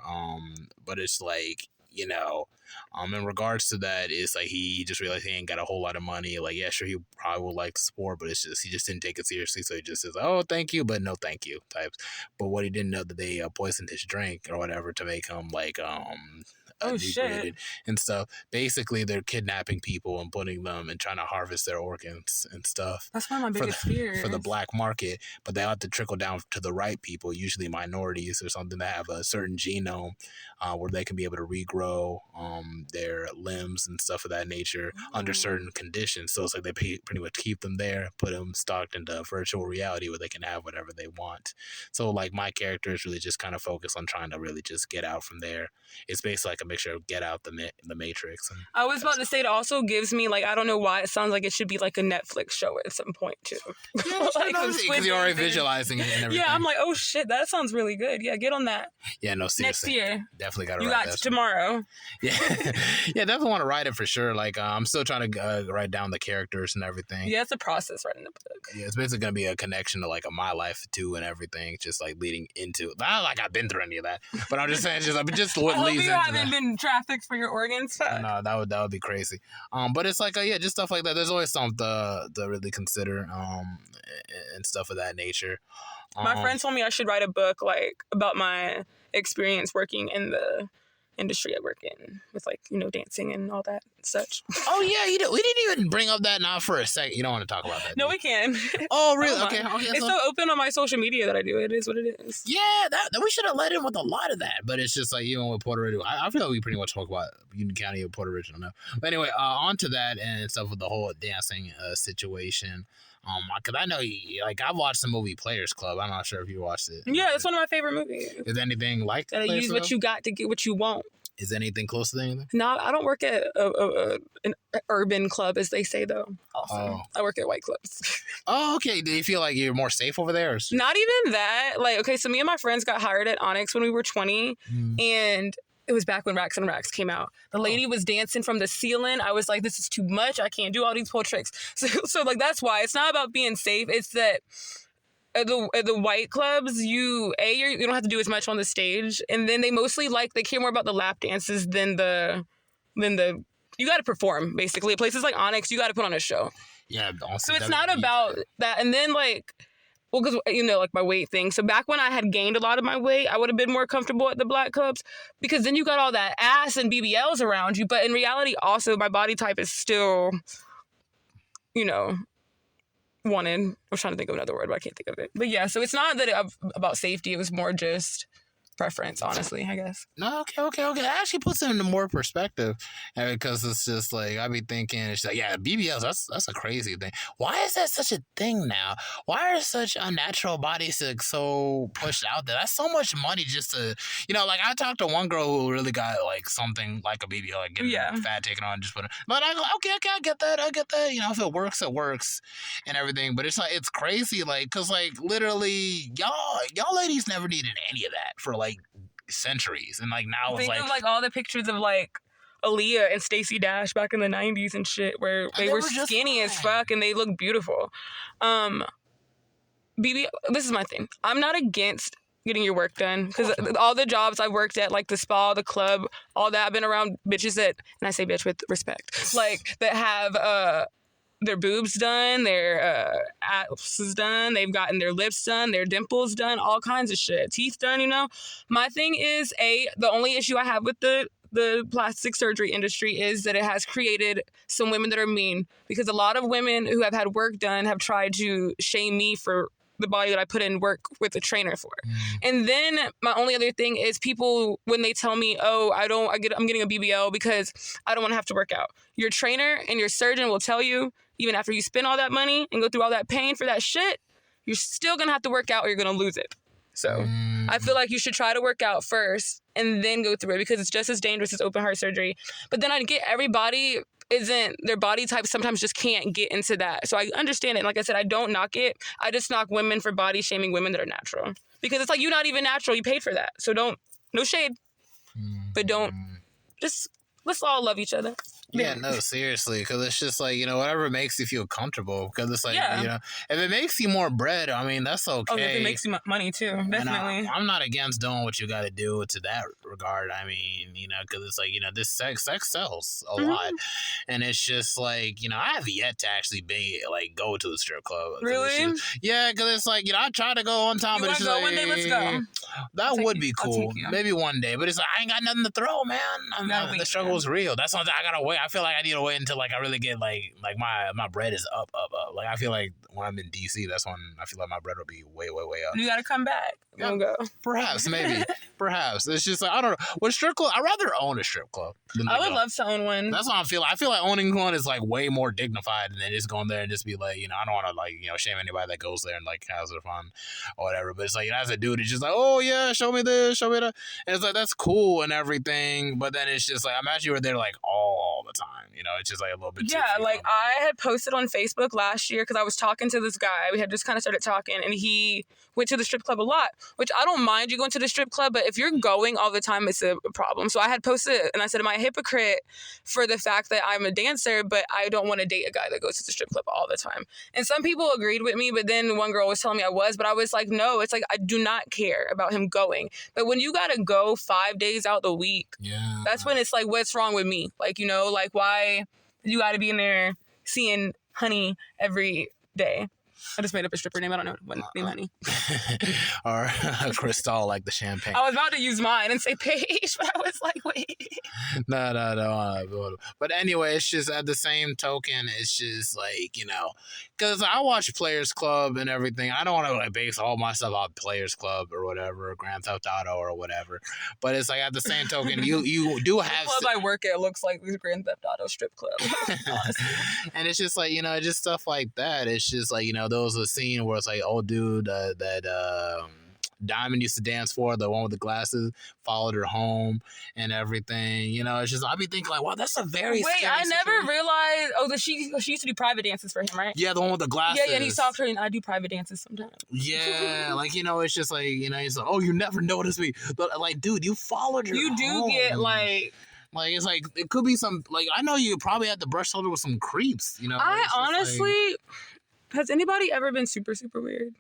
But it's like, in regards to that, it's like he just realized he ain't got a whole lot of money. Like, yeah, sure, he probably would like to support, but it's just he just didn't take it seriously. So he just says, "Oh, thank you, but no, thank you," types. But what he didn't know that they poisoned his drink or whatever to make him like shit and stuff. Basically, they're kidnapping people and putting them and trying to harvest their organs and stuff. That's one of my biggest fears for the black market. But they have to trickle down to the right people, usually minorities or something that have a certain genome where they can be able to regrow their limbs and stuff of that nature under certain conditions. So it's like they pretty much keep them there, put them stocked into virtual reality where they can have whatever they want. So like my character is really just kind of focused on trying to really just get out from there. It's basically like a mixture of Get Out, the Matrix. And I was about to say it also gives me like, I don't know why it sounds like it should be like a Netflix show at some point too. Yeah, because you're already visualizing it and everything. Yeah, I'm like, oh shit, that sounds really good. Yeah, get on that. Yeah, no, seriously. Next year. Definitely got to write that. You got tomorrow. Yeah. Yeah, definitely want to write it for sure. Like, I'm still trying to write down the characters and everything. Yeah, it's a process writing a book. Yeah, it's basically going to be a connection to like my life too and everything, just like leading into, not like I've been through any of that, but I'm just saying, just what leads into that. human trafficked for your organs. No, that would be crazy. But it's like yeah, just stuff like that. There's always something to really consider, and stuff of that nature. My friend told me I should write a book like about my experience working in the industry I work in with like, you know, dancing and all that and such. Oh yeah, we didn't even bring up that now for a second. You don't want to talk about that? No, we can. Oh really? Oh, okay. It's so open on my social media that I do. It is what it is. Yeah, that we should have let in with a lot of that, but it's just like even with Puerto Rico, I feel like we pretty much talk about Union County and Puerto Rico now. But anyway, on to that and stuff with the whole dancing situation. Because I know like I've watched the movie Players Club. I'm not sure if you watched it. Yeah, it's one of my favorite movies. Is anything like Gotta Players use Club? what you got to get what you want. Is anything close to anything? No, I don't work at an urban club, as they say, though. Also, I work at white clubs. Oh, okay. Do you feel like you're more safe over there? Or... Not even that. Like, okay, so me and my friends got hired at Onyx when we were 20, and it was back when Racks and Racks came out. The lady was dancing from the ceiling. I was like, this is too much. I can't do all these pole tricks. So like, that's why. It's not about being safe. It's that at the white clubs, you don't have to do as much on the stage, and then they mostly they care more about the lap dances than the you got to perform basically. At places like Onyx, you got to put on a show. Yeah. So it's not about that. And then well, because you know, like my weight thing. So back when I had gained a lot of my weight, I would have been more comfortable at the black clubs because then you got all that ass and BBLs around you. But in reality, also my body type is still, you know, wanted. I was trying to think of another word, but I can't think of it. But yeah, so it's not that about safety. It was more just preference, honestly, I guess. No, okay. That actually puts it into more perspective, and because it's just like I be thinking, it's like yeah, BBLs. That's a crazy thing. Why is that such a thing now? Why are such unnatural bodies so pushed out there? That's so much money just to, you know. Like I talked to one girl who really got like something like a BBL, like getting fat taken on, and just put it. But I go, okay, I get that. You know, if it works, it works, and everything. But it's like it's crazy, like because like literally y'all ladies never needed any of that for like centuries, and like now it's think of like all the pictures of like Aaliyah and Stacey Dash back in the 90s and shit where they were skinny as fuck and they look beautiful. This is my thing. I'm not against getting your work done because all the jobs I worked at, like the spa, the club, all that, I've been around bitches that, and I say bitch with respect, like that have their boobs done, their abs done, they've gotten their lips done, their dimples done, all kinds of shit, teeth done, you know. My thing is the only issue I have with the plastic surgery industry is that it has created some women that are mean, because a lot of women who have had work done have tried to shame me for the body that I put in work with a trainer for. And then my only other thing is people, when they tell me, oh, I'm getting a BBL because I don't want to have to work out. Your trainer and your surgeon will tell you, even after you spend all that money and go through all that pain for that shit, you're still going to have to work out or you're going to lose it. So I feel like you should try to work out first and then go through it, because it's just as dangerous as open heart surgery. But then I get everybody their body type sometimes just can't get into that. So I understand it. And like I said, I don't knock it. I just knock women for body shaming women that are natural. Because it's like, you're not even natural. You paid for that. So no shade. But let's all love each other. Yeah, no, seriously, because it's just like, you know, whatever makes you feel comfortable, because it's like, you know, if it makes you more bread, I mean, that's okay. Oh, if it makes you money too, definitely. I'm not against doing what you got to do to that regard. I mean, you know, because it's like, you know, this sex sells a lot, and it's just like, you know, I have yet to actually go to the strip club. Really? Yeah, because it's like, you know, I try to go one time, but it's just like, one day, let's go. That would be cool. Maybe one day, but it's like, I ain't got nothing to throw, man. The struggle is real. That's something I gotta wait. I feel like I need to wait until like I really get like my bread is up. Like I feel like when I'm in DC, that's when I feel like my bread will be way up. You gotta come back. Yeah, go. Perhaps, maybe. Perhaps. It's just like, I don't know. With strip club, I'd rather own a strip club than I would love to own one. That's what I feel like. I feel like owning one is like way more dignified than just going there and just be like, you know, I don't want to like, you know, shame anybody that goes there and like has their fun or whatever. But it's like, you know, as a dude, it's just like, oh yeah, show me this, show me that. And it's like, that's cool and everything. But then it's just like, imagine you were there like all the time. You know, it's just like a little bit. Yeah, like I had posted on Facebook last year because I was talking to this guy. We had just kind of started talking, and he went to the strip club a lot, which I don't mind you going to the strip club, but if you're going all the time, it's a problem. So I had posted, and I said, am I a hypocrite for the fact that I'm a dancer, but I don't want to date a guy that goes to the strip club all the time? And some people agreed with me, but then one girl was telling me I was, but I was like, no, it's like I do not care about about him going. But when you gotta go 5 days out the week, that's when it's like, what's wrong with me? Like, like, why you gotta be in there seeing Honey every day? I just made up a stripper name. I don't know what name Honey. Or Cristal, like the champagne. I was about to use mine and say Paige, but I was like, wait. No. But anyway, it's just at the same token, it's just like, because I watch Players Club and everything. I don't want to like base all my stuff on Players Club or whatever, or Grand Theft Auto or whatever. But it's like at the same token, you do have the club I work at looks like the Grand Theft Auto strip club. Honestly. And it's just like, just stuff like that. It's just like, there was a scene where it's like, oh, dude, that Diamond used to dance for, the one with the glasses, followed her home and everything. It's just, I'd be thinking like, wow, that's a very Wait, scary I never situation. realized, that she used to do private dances for him, right? Yeah, the one with the glasses. Yeah, and he talked to her, and I do private dances sometimes. Yeah, like, it's just like, he's like, oh, you never noticed me. But like, dude, you followed her You do home. get like... Like, it's like, it could be some, like, I know you probably had to brush shoulder with some creeps, I honestly, has anybody ever been super, super weird?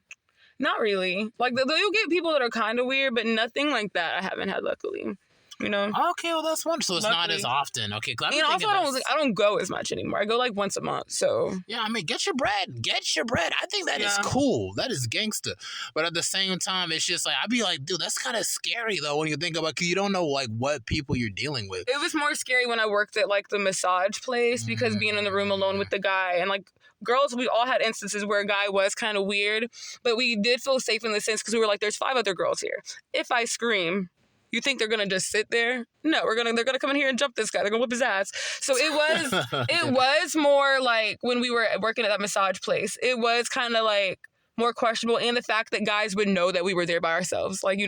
Not really. Like, you'll get people that are kind of weird, but nothing like that I haven't had, luckily. Okay, well, that's one. So it's luckily. Not as often. Okay, also, I don't go as much anymore. I go like once a month, so. Yeah, I mean, get your bread. I think that is cool. That is gangster. But at the same time, it's just like, I'd be like, dude, that's kind of scary, though, when you think about it, because you don't know, like, what people you're dealing with. It was more scary when I worked at, like, the massage place, because being in the room alone with the guy, and, like, girls, we all had instances where a guy was kind of weird, but we did feel safe in the sense because we were like, there's 5 other girls here. If I scream, you think they're gonna just sit there? No, they're gonna come in here and jump this guy. They're gonna whip his ass. So it was more like when we were working at that massage place, it was kind of like more questionable, and the fact that guys would know that we were there by ourselves, like,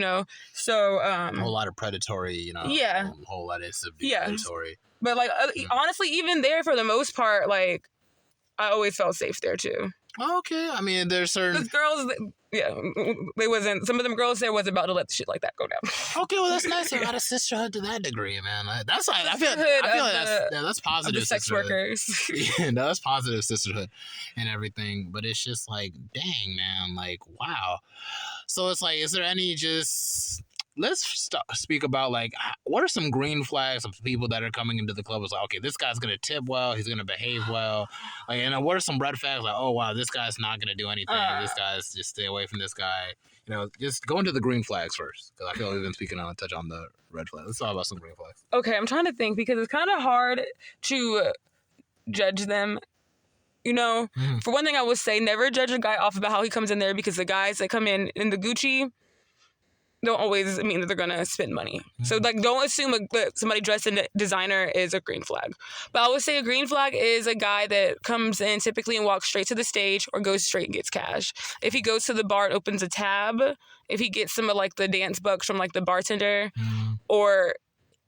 so a whole lot of predatory, yeah, a whole lot of predatory. But like honestly, even there for the most part, like I always felt safe there too. Okay, I mean, there's certain girls. They wasn't. Some of them girls there wasn't about to let shit like that go down. Okay, well, that's nice. You got a sisterhood to that degree, man. That's like I feel like that's positive. The sex workers. Yeah, no, that's positive sisterhood and everything. But it's just like, dang, man, like, wow. So it's like, is there any just? Let's speak about, like, what are some green flags of people that are coming into the club? It's like, okay, this guy's going to tip well. He's going to behave well. Like, what are some red flags? Like, oh, wow, this guy's not going to do anything. This guy's just stay away from this guy. Just go into the green flags first. Because I feel like we've been touch on the red flags. Let's talk about some green flags. Okay, I'm trying to think because it's kind of hard to judge them. For one thing, I would say never judge a guy off about how he comes in there, because the guys that come in the Gucci don't always mean that they're going to spend money. So, like, don't assume that somebody dressed in designer is a green flag. But I would say a green flag is a guy that comes in typically and walks straight to the stage or goes straight and gets cash. If he goes to the bar and opens a tab, if he gets some of, like, the dance bucks from, like, the bartender, or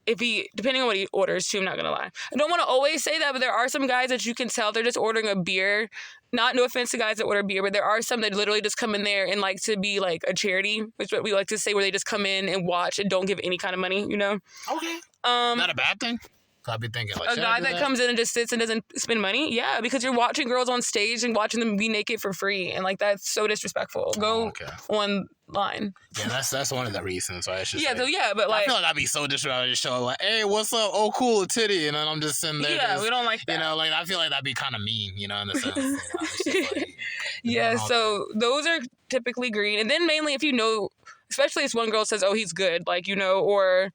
if he, depending on what he orders too, I'm not going to lie. I don't want to always say that, but there are some guys that you can tell they're just ordering a beer. No offense to guys that order beer, but there are some that literally just come in there and like to be like a charity, which is what we like to say, where they just come in and watch and don't give any kind of money, Okay. Not a bad thing. I'd be thinking, like, a guy that comes in and just sits and doesn't spend money. Yeah, because you're watching girls on stage and watching them be naked for free, and like that's so disrespectful. Go online. Yeah, that's one of the reasons. So it's just but like I feel like I'd be so disrespectful to show like, hey, what's up? Oh, cool, a titty, and then I'm just sitting there. Yeah, we don't like that. Like I feel like that'd be kind of mean, in the sense. It's just like, yeah, so those are typically green, and then mainly if especially if one girl says, "Oh, he's good," like or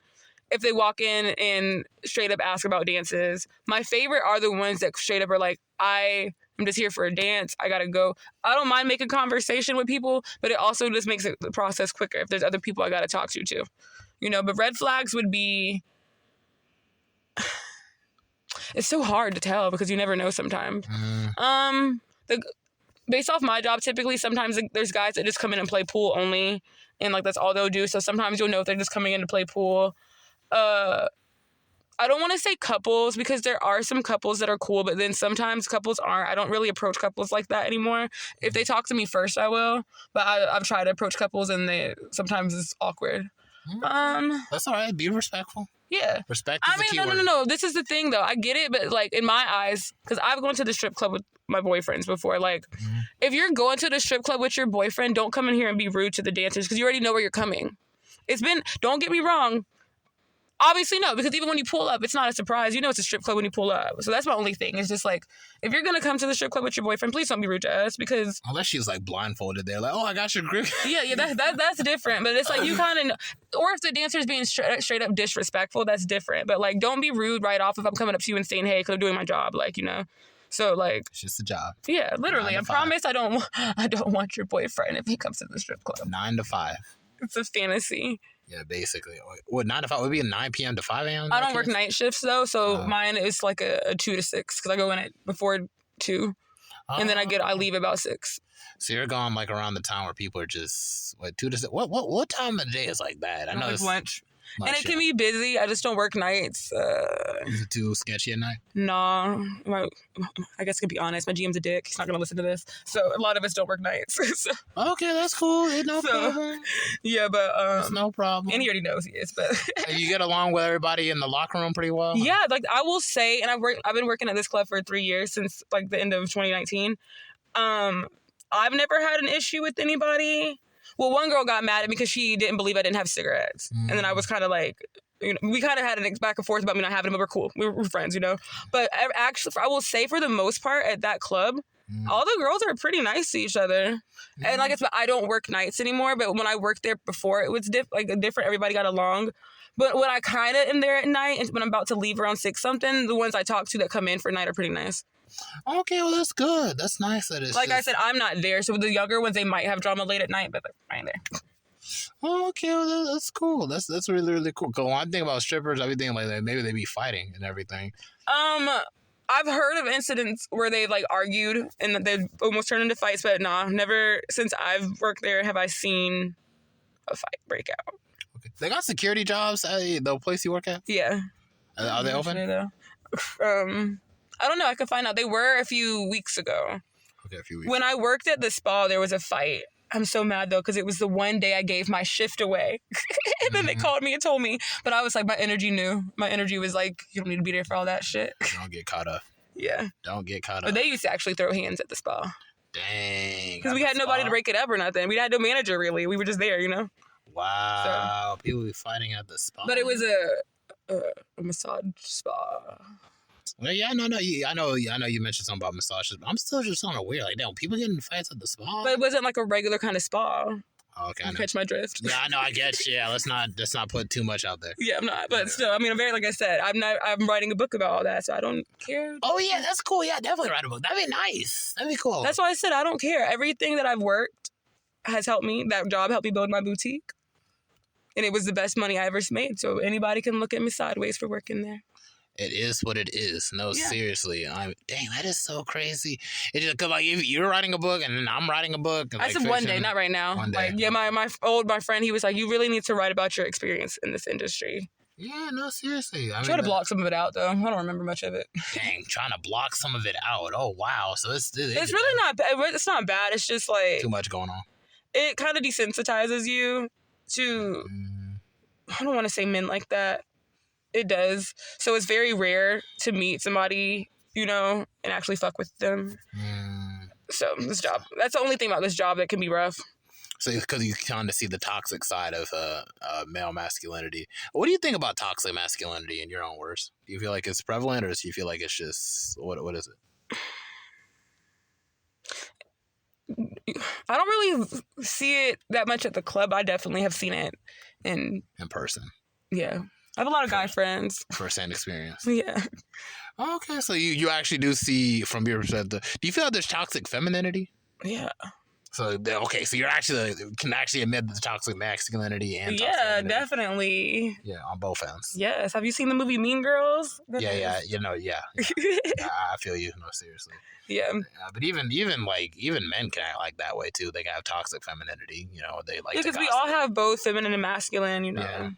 if they walk in and straight up ask about dances. My favorite are the ones that straight up are like, I'm just here for a dance. I gotta go. I don't mind making conversation with people, but it also just makes the process quicker if there's other people I gotta talk to too. But red flags would be... It's so hard to tell because you never know sometimes. Based off my job, typically sometimes there's guys that just come in and play pool only, and like that's all they'll do. So sometimes you'll know if they're just coming in to play pool. I don't want to say couples because there are some couples that are cool, but then sometimes couples aren't. I don't really approach couples like that anymore. If they talk to me first, I will. But I've tried to approach couples and sometimes it's awkward. That's all right. Be respectful. Yeah. Respect is the key word. No. This is the thing, though. I get it, but, like, in my eyes, because I've gone to the strip club with my boyfriends before. Like, if you're going to the strip club with your boyfriend, don't come in here and be rude to the dancers because you already know where you're coming. It's been, don't get me wrong. Obviously, no, because even when you pull up, it's not a surprise. You know it's a strip club when you pull up. So that's my only thing. It's just like, if you're going to come to the strip club with your boyfriend, please don't be rude to us because... Unless she's like blindfolded there, like, oh, I got your grip. Yeah, that's different. But it's like you kind of... Or if the dancer's being straight up disrespectful, that's different. But like, don't be rude right off if I'm coming up to you and saying, hey, because I'm doing my job. Like, you know. So like... It's just a job. Yeah, literally. I promise I don't want your boyfriend if he comes to the strip club. 9 to 5. It's a fantasy. Yeah, basically. What, 9 to 5? Would it be a 9 p.m. to 5 a.m.? I don't work night shifts, though, so mine is like a 2 to 6, because I go in it before 2, and then I leave about 6. So you're going like around the time where people are just, 2 to 6? What time of the day is like that? I know like it's lunch. And it can be busy. I just don't work nights. Is it too sketchy at night? Nah. I guess I could be honest. My GM's a dick. He's not going to listen to this. So a lot of us don't work nights. So, okay, that's cool. No problem. Yeah, but... It's no problem. And he already knows he is, but... You get along with everybody in the locker room pretty well? Yeah, like I will say, and I've been working at this club for 3 years, since like the end of 2019. I've never had an issue with anybody. Well, one girl got mad at me because she didn't believe I didn't have cigarettes. And then I was kind of like, you know, we kind of had a back and forth about me not having them, but we're cool. We're friends, you know. But actually, I will say for the most part at that club, all the girls are pretty nice to each other. And like I don't work nights anymore, but when I worked there before, it was different. Everybody got along. But when I kind of am there at night, and when I'm about to leave around 6 something, the ones I talk to that come in for night are pretty nice. Okay, well, that's good. That's nice that it's like I said, I'm not there. So with the younger ones, they might have drama late at night, but they're fine there. Oh, okay, well, that's cool. That's really, really cool. Because when I think about strippers, everything like that, maybe they be fighting and everything. I've heard of incidents where they've like argued and they've almost turned into fights, but nah, never since I've worked there have I seen a fight break out. Okay. They got security jobs at the place you work at? Yeah. Are they open? I don't know. I could find out. They were a few weeks ago. Okay, a few weeks. When I worked at the spa, there was a fight. I'm so mad, though, because it was the one day I gave my shift away. And then they called me and told me. But I was like, my energy knew. My energy was like, you don't need to be there for all that shit. Don't get caught up. Yeah. Don't get caught up. But they used to actually throw hands at the spa. Dang. Because we had nobody to break it up or nothing. We had no manager, really. We were just there, you know? Wow. So, people be fighting at the spa. But it was a massage spa. Well, yeah, I know you mentioned something about massages, but I'm still just unaware. Like, damn, people getting in fights at the spa? But it wasn't like a regular kind of spa. Oh, okay, I know. Catch my drift. Yeah, I know, I get you. Yeah, let's not put too much out there. Yeah, I'm not. But still, I mean, like I said, I'm writing a book about all that, so I don't care. Oh, yeah, that's cool. Yeah, definitely write a book. That'd be nice. That'd be cool. That's why I said I don't care. Everything that I've worked has helped me. That job helped me build my boutique. And it was the best money I ever made. So anybody can look at me sideways for working there. It is what it is. No, yeah. Seriously. Dang, that is so crazy. It's just because, like, you're writing a book and then I'm writing a book. I said one day, not right now. One day. Like, yeah, my friend, he was like, you really need to write about your experience in this industry. Yeah, no, seriously. I try to block some of it out, though. I don't remember much of it. Dang, trying to block some of it out. Oh, wow. So it's really not bad. It's not bad. It's just like... too much going on. It kind of desensitizes you to... I don't want to say men like that. It does. So it's very rare to meet somebody, you know, and actually fuck with them. So this job, that's the only thing about this job that can be rough. So because you kind of see the toxic side of male masculinity. What do you think about toxic masculinity in your own words? Do you feel like it's prevalent, or do you feel like it's just, what is it? I don't really see it that much at the club. I definitely have seen it in person. Yeah. I have a lot of guy friends. First-hand experience. Yeah. Okay, so you actually do see, from your perspective, do you feel like there's toxic femininity? Yeah. So, okay, so you're can actually admit the toxic masculinity and toxic femininity. Definitely. Yeah, on both ends. Yes. Have you seen the movie Mean Girls? Yeah. I feel you. No, seriously. Yeah. But even men can act like that way, too. They can have toxic femininity, you know. They like because we all have both feminine and masculine, you know,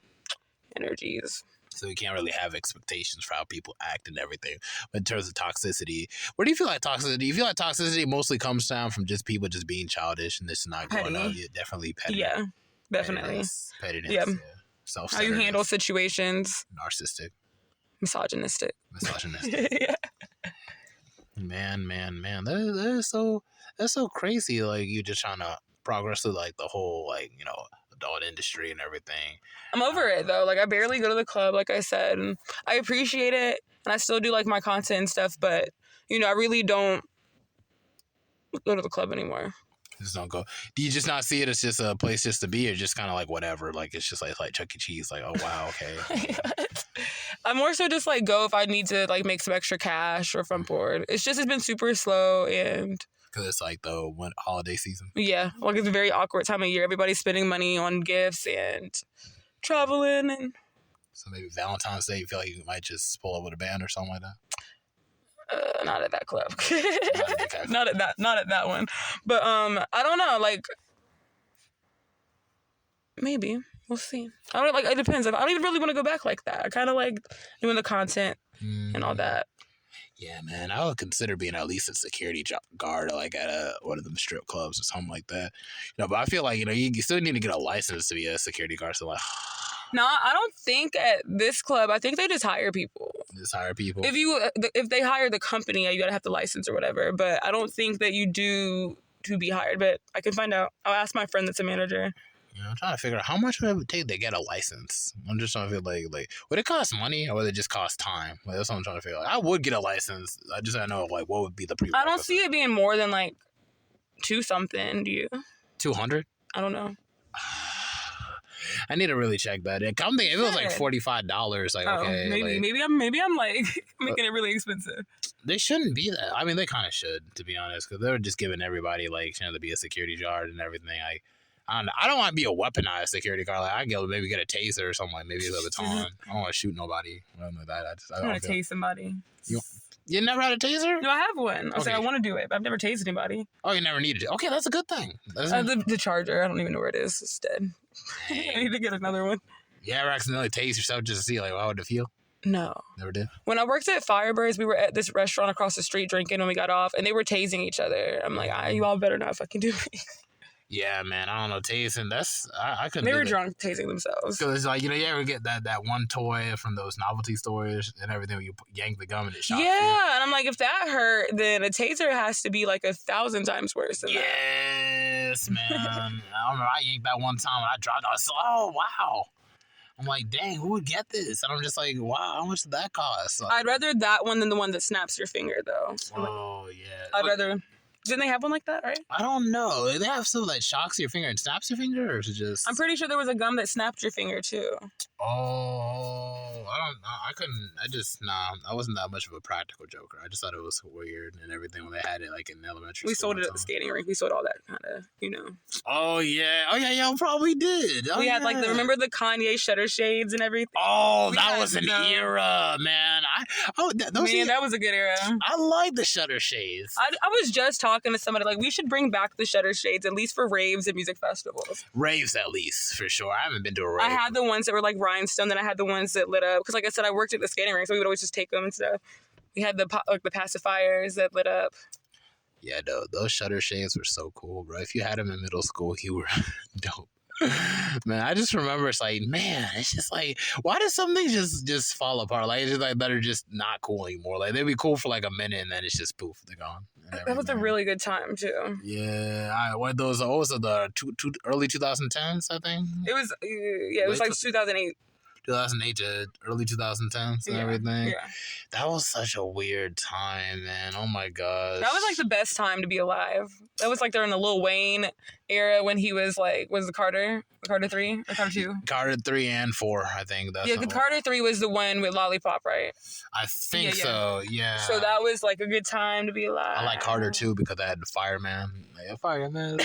energies. So you can't really have expectations for how people act and everything. But in terms of toxicity, where do you feel like toxicity? Do you feel like toxicity mostly comes down from just people just being childish and this is not going on? Yeah, definitely petty. Yeah, definitely. Pettiness. Yeah. Self-centeredness. How you handle situations. Narcissistic. Misogynistic. Yeah. Man. That's so crazy. Like, you just trying to progress through, like, the whole, like, you know, adult industry and everything. I'm over it though. Like I barely go to the club, like I said, and I appreciate it, and I still do like my content and stuff. But I really don't go to the club anymore. Just don't go. Do you just not see it as just a place just to be, or just kind of like whatever? Like it's just like Chuck E. Cheese. Like, oh wow, okay. I more so just like go if I need to like make some extra cash or if I'm bored. It's been super slow and because it's like the holiday season. Yeah, like it's a very awkward time of year. Everybody's spending money on gifts and traveling and. So maybe Valentine's Day, you feel like you might just pull up with a band or something like that. Not at that club. Not at that one. But I don't know. Like maybe we'll see. I don't like. It depends. I don't even really want to go back like that. I kind of like doing the content and all that. Yeah, man. I would consider being at least a security guard, like at one of them strip clubs or something like that. But I feel like you still need to get a license to be a security guard. So like. No, I don't think at this club. I think they just hire people. Just hire people. If they hire the company, you gotta have the license or whatever. But I don't think that you do to be hired. But I can find out. I'll ask my friend that's a manager. I'm trying to figure out how much would it take to get a license. I'm just trying to feel like would it cost money or would it just cost time? Like, that's what I'm trying to figure out. I would get a license. I just don't know like what would be the prerequisite. I don't see it being more than like 2 something. Do you? 200? I don't know. I need to really check that. If it was like $45, like okay, maybe I'm like making it really expensive. They shouldn't be that. I mean, they kind of should, to be honest, because they're just giving everybody like to be a security guard and everything. I don't want to be a weaponized security guard. Like I maybe get a taser or something. Like maybe a baton. I don't want to shoot nobody. Nothing like that. I want to tase somebody. You never had a taser? No, I have one. I said I want to do it, but I've never tased anybody. Oh, you never needed it. Okay, that's a good thing. The charger. I don't even know where it is. It's dead. I need to get another one. You ever accidentally tase yourself just to see like how would it feel? No. Never did? When I worked at Firebirds, we were at this restaurant across the street drinking when we got off, and they were tasing each other. I'm like, you all better not fucking do it. Yeah, man, I don't know, tasing, I couldn't. They were drunk tasing themselves. Because it's like, you ever get that one toy from those novelty stores and everything where you yank the gum and it shocks you? Yeah, and I'm like, if that hurt, then a taser has to be like 1,000 times worse than that. Yes, man. I remember I yanked that one time and I dropped it. I was like, oh, wow. I'm like, dang, who would get this? And I'm just like, wow, how much did that cost? Like, I'd rather that one than the one that snaps your finger, though. Oh, yeah. I'd rather... Didn't they have one like that, right? I don't know. They have some that shocks your finger and snaps your finger, or is it just... I'm pretty sure there was a gum that snapped your finger, too. Oh, I wasn't that much of a practical joker. I just thought it was weird and everything when they had it, like, in elementary school. We sold it at the skating rink. We sold all that kind of, Oh, yeah. I probably did. We had, like, remember the Kanye shutter shades and everything? Oh, that was an era, man. That was a good era. I like the shutter shades. I was just talking to somebody, like, we should bring back the shutter shades, at least for raves and music festivals. Raves, at least, for sure. I haven't been to a rave. I had the ones that were, like, rhinestone, then I had the ones that lit up. Because, like I said, I worked at the skating rink, so we would always just take them and stuff. We had the pacifiers that lit up. Yeah, no, those shutter shades were so cool, bro. If you had them in middle school, you were dope. Man, I just remember it's like, man, it's just like, why does something just fall apart? Like, it's just like better just not cool anymore. Like, they'd be cool for like a minute and then it's just poof, they're gone. That was a really good time too. Yeah, what was it, the early 2010s, I think? It was, it was like 2008. 2008 to early 2010s and everything. Yeah. That was such a weird time, man. Oh my gosh. That was like the best time to be alive. That was like during the Lil Wayne era when he was like, was the Carter 3 or Carter 2? Carter 3 and 4, I think. Yeah, the Carter 3 was the one with Lollipop, right? I think so, yeah. So that was like a good time to be alive. I like Carter 2 because I had the Fireman. Fireman.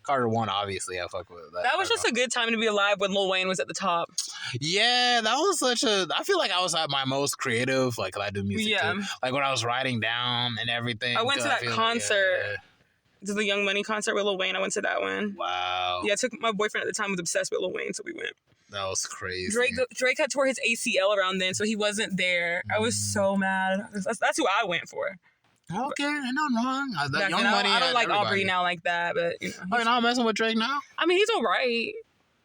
Carter 1, obviously, I fuck with that. That was just a good time to be alive when Lil Wayne was at the top. Yeah, that was I feel like I was at my most creative, like, I do music too. Like when I was writing down and everything. I went to that concert. To the Young Money concert with Lil Wayne. I went to that one. Wow. Yeah, I took my boyfriend at the time was obsessed with Lil Wayne, so we went. That was crazy. Drake had tore his ACL around then, so he wasn't there. I was so mad. That's who I went for. Okay, ain't nothing wrong. Young Money. I don't like Aubrey now like that, but you're not messing with Drake now? I mean, he's alright.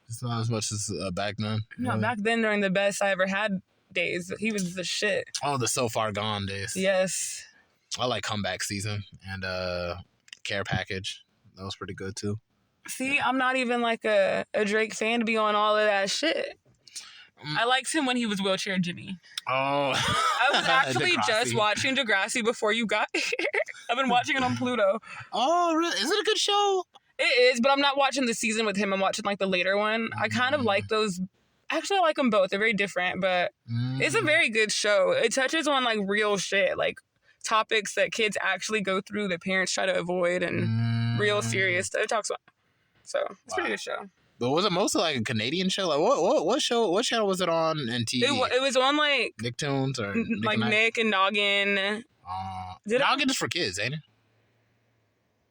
It's not as much as back then. No, back then during the best I ever had days, he was the shit. Oh, the So Far Gone days. Yes. I like Comeback Season and Care Package. That was pretty good too. See, I'm not even like a Drake fan to be on all of that shit. I liked him when he was Wheelchair Jimmy. Oh. I was actually Degrassi. just watching Degrassi before you got here. I've been watching it on Pluto. Oh, really? Is it a good show? It is, but I'm not watching the season with him. I'm watching like the later one. I kind of like those. Actually, I like them both. They're very different, but it's a very good show. It touches on like real shit, like topics that kids actually go through that parents try to avoid, and real serious stuff. It talks about. So it's a pretty good show. But was it mostly like a Canadian show? Like what show? What channel was it on in TV? It was on like Nicktoons or Nick and Noggin. Noggin is for kids, ain't it?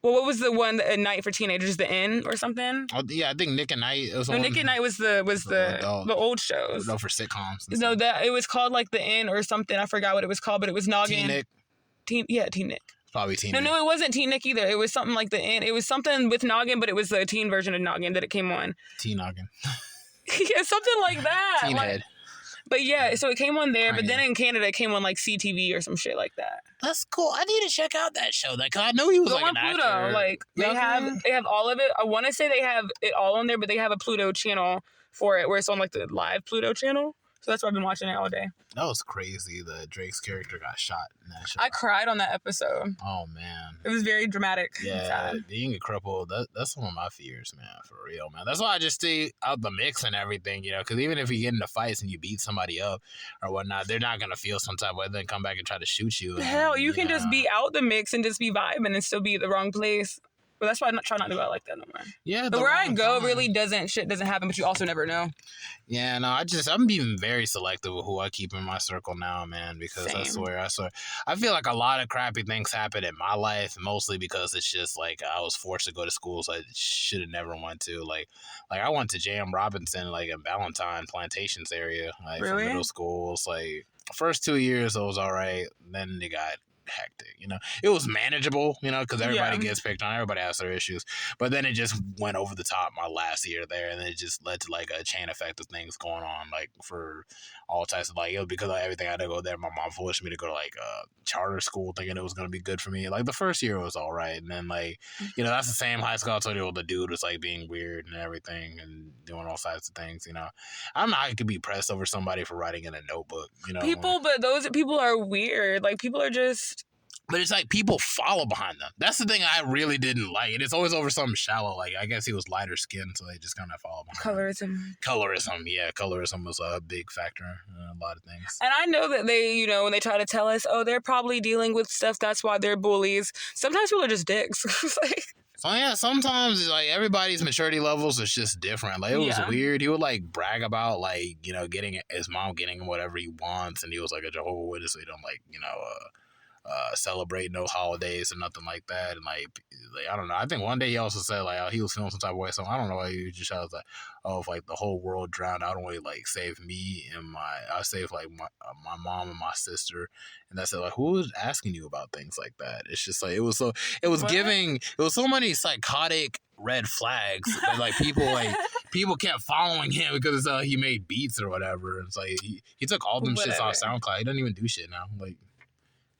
Well, what was the one at night for teenagers? The Inn or something? Oh yeah, I think Nick at Night. Nick at Night was the old shows. No, for sitcoms. No, that it was called like the Inn or something. I forgot what it was called, but it was Noggin. Teen Nick. Teen Nick. Probably Teen Nick. No, it wasn't Teen Nick either. It was something like the Inn. It was something with Noggin, but it was the teen version of Noggin that it came on. Teen Noggin. Yeah, something like that. Teen like, Head. But yeah, so it came on there, but yeah. then in Canada it came on like CTV or some shit like that. That's cool. I need to check out that show. Like, I know he was Go like on an Pluto. actor. Like they have all of it. I want to say they have it all on there, but they have a Pluto channel for it where it's on like the live Pluto channel. So that's why I've been watching it all day. That was crazy. The Drake's character got shot in that show. I cried on that episode. Oh man, it was very dramatic. Yeah, being a cripple, that's one of my fears, man. For real, man. That's why I just stay out the mix and everything, you know. Because even if you get into fights and you beat somebody up or whatnot, they're not gonna feel some type of way. Then come back and try to shoot you. Hell, you can just be out the mix and just be vibing and still be at the wrong place. But that's why I try not to go out like that no more. Yeah, but where I go really shit doesn't happen, but you also never know. Yeah, no, I'm being very selective with who I keep in my circle now, man, because I swear, I feel like a lot of crappy things happen in my life, mostly because it's just like I was forced to go to school, so I should have never went to. Like I went to J.M. Robinson, like in Ballantyne Plantations area, like for middle school. It's like first 2 years it was all right, then they got hectic, you know. It was manageable, you know, because everybody gets picked on, everybody has their issues, but then it just went over the top my last year there, and it just led to like a chain effect of things going on, like for all types of, like, it was because of everything. I had to go there. My mom forced me to go to like a charter school thinking it was going to be good for me. Like the first year was all right, and then like, you know, that's the same high school I told you the dude was like being weird and everything and doing all types of things, you know. I don't know how you could be pressed over somebody for writing in a notebook, you know. But those people are weird. Like people are just... But it's like people follow behind them. That's the thing I really didn't like. And it's always over something shallow. Like, I guess he was lighter skinned, so they just kind of follow behind him. Colorism, yeah. Colorism was a big factor in a lot of things. And I know that they, you know, when they try to tell us, oh, they're probably dealing with stuff, that's why they're bullies. Sometimes people are just dicks. Like, so yeah, sometimes like everybody's maturity levels is just different. Like it was weird. He would like brag about like, you know, getting his mom getting him whatever he wants, and he was like a Jehovah's Witness, so he don't like, you know, celebrate no holidays or nothing like that. And like I don't know. I think one day he also said like he was feeling some type of way. So I don't know why he just was like, oh, if like the whole world drowned, I don't really like save me and I save like my mom and my sister. And that's it. Like, who was asking you about things like that? It's just like it was so many psychotic red flags that like people kept following him because he made beats or whatever. It's like he took all them shits off SoundCloud. He doesn't even do shit now. Like,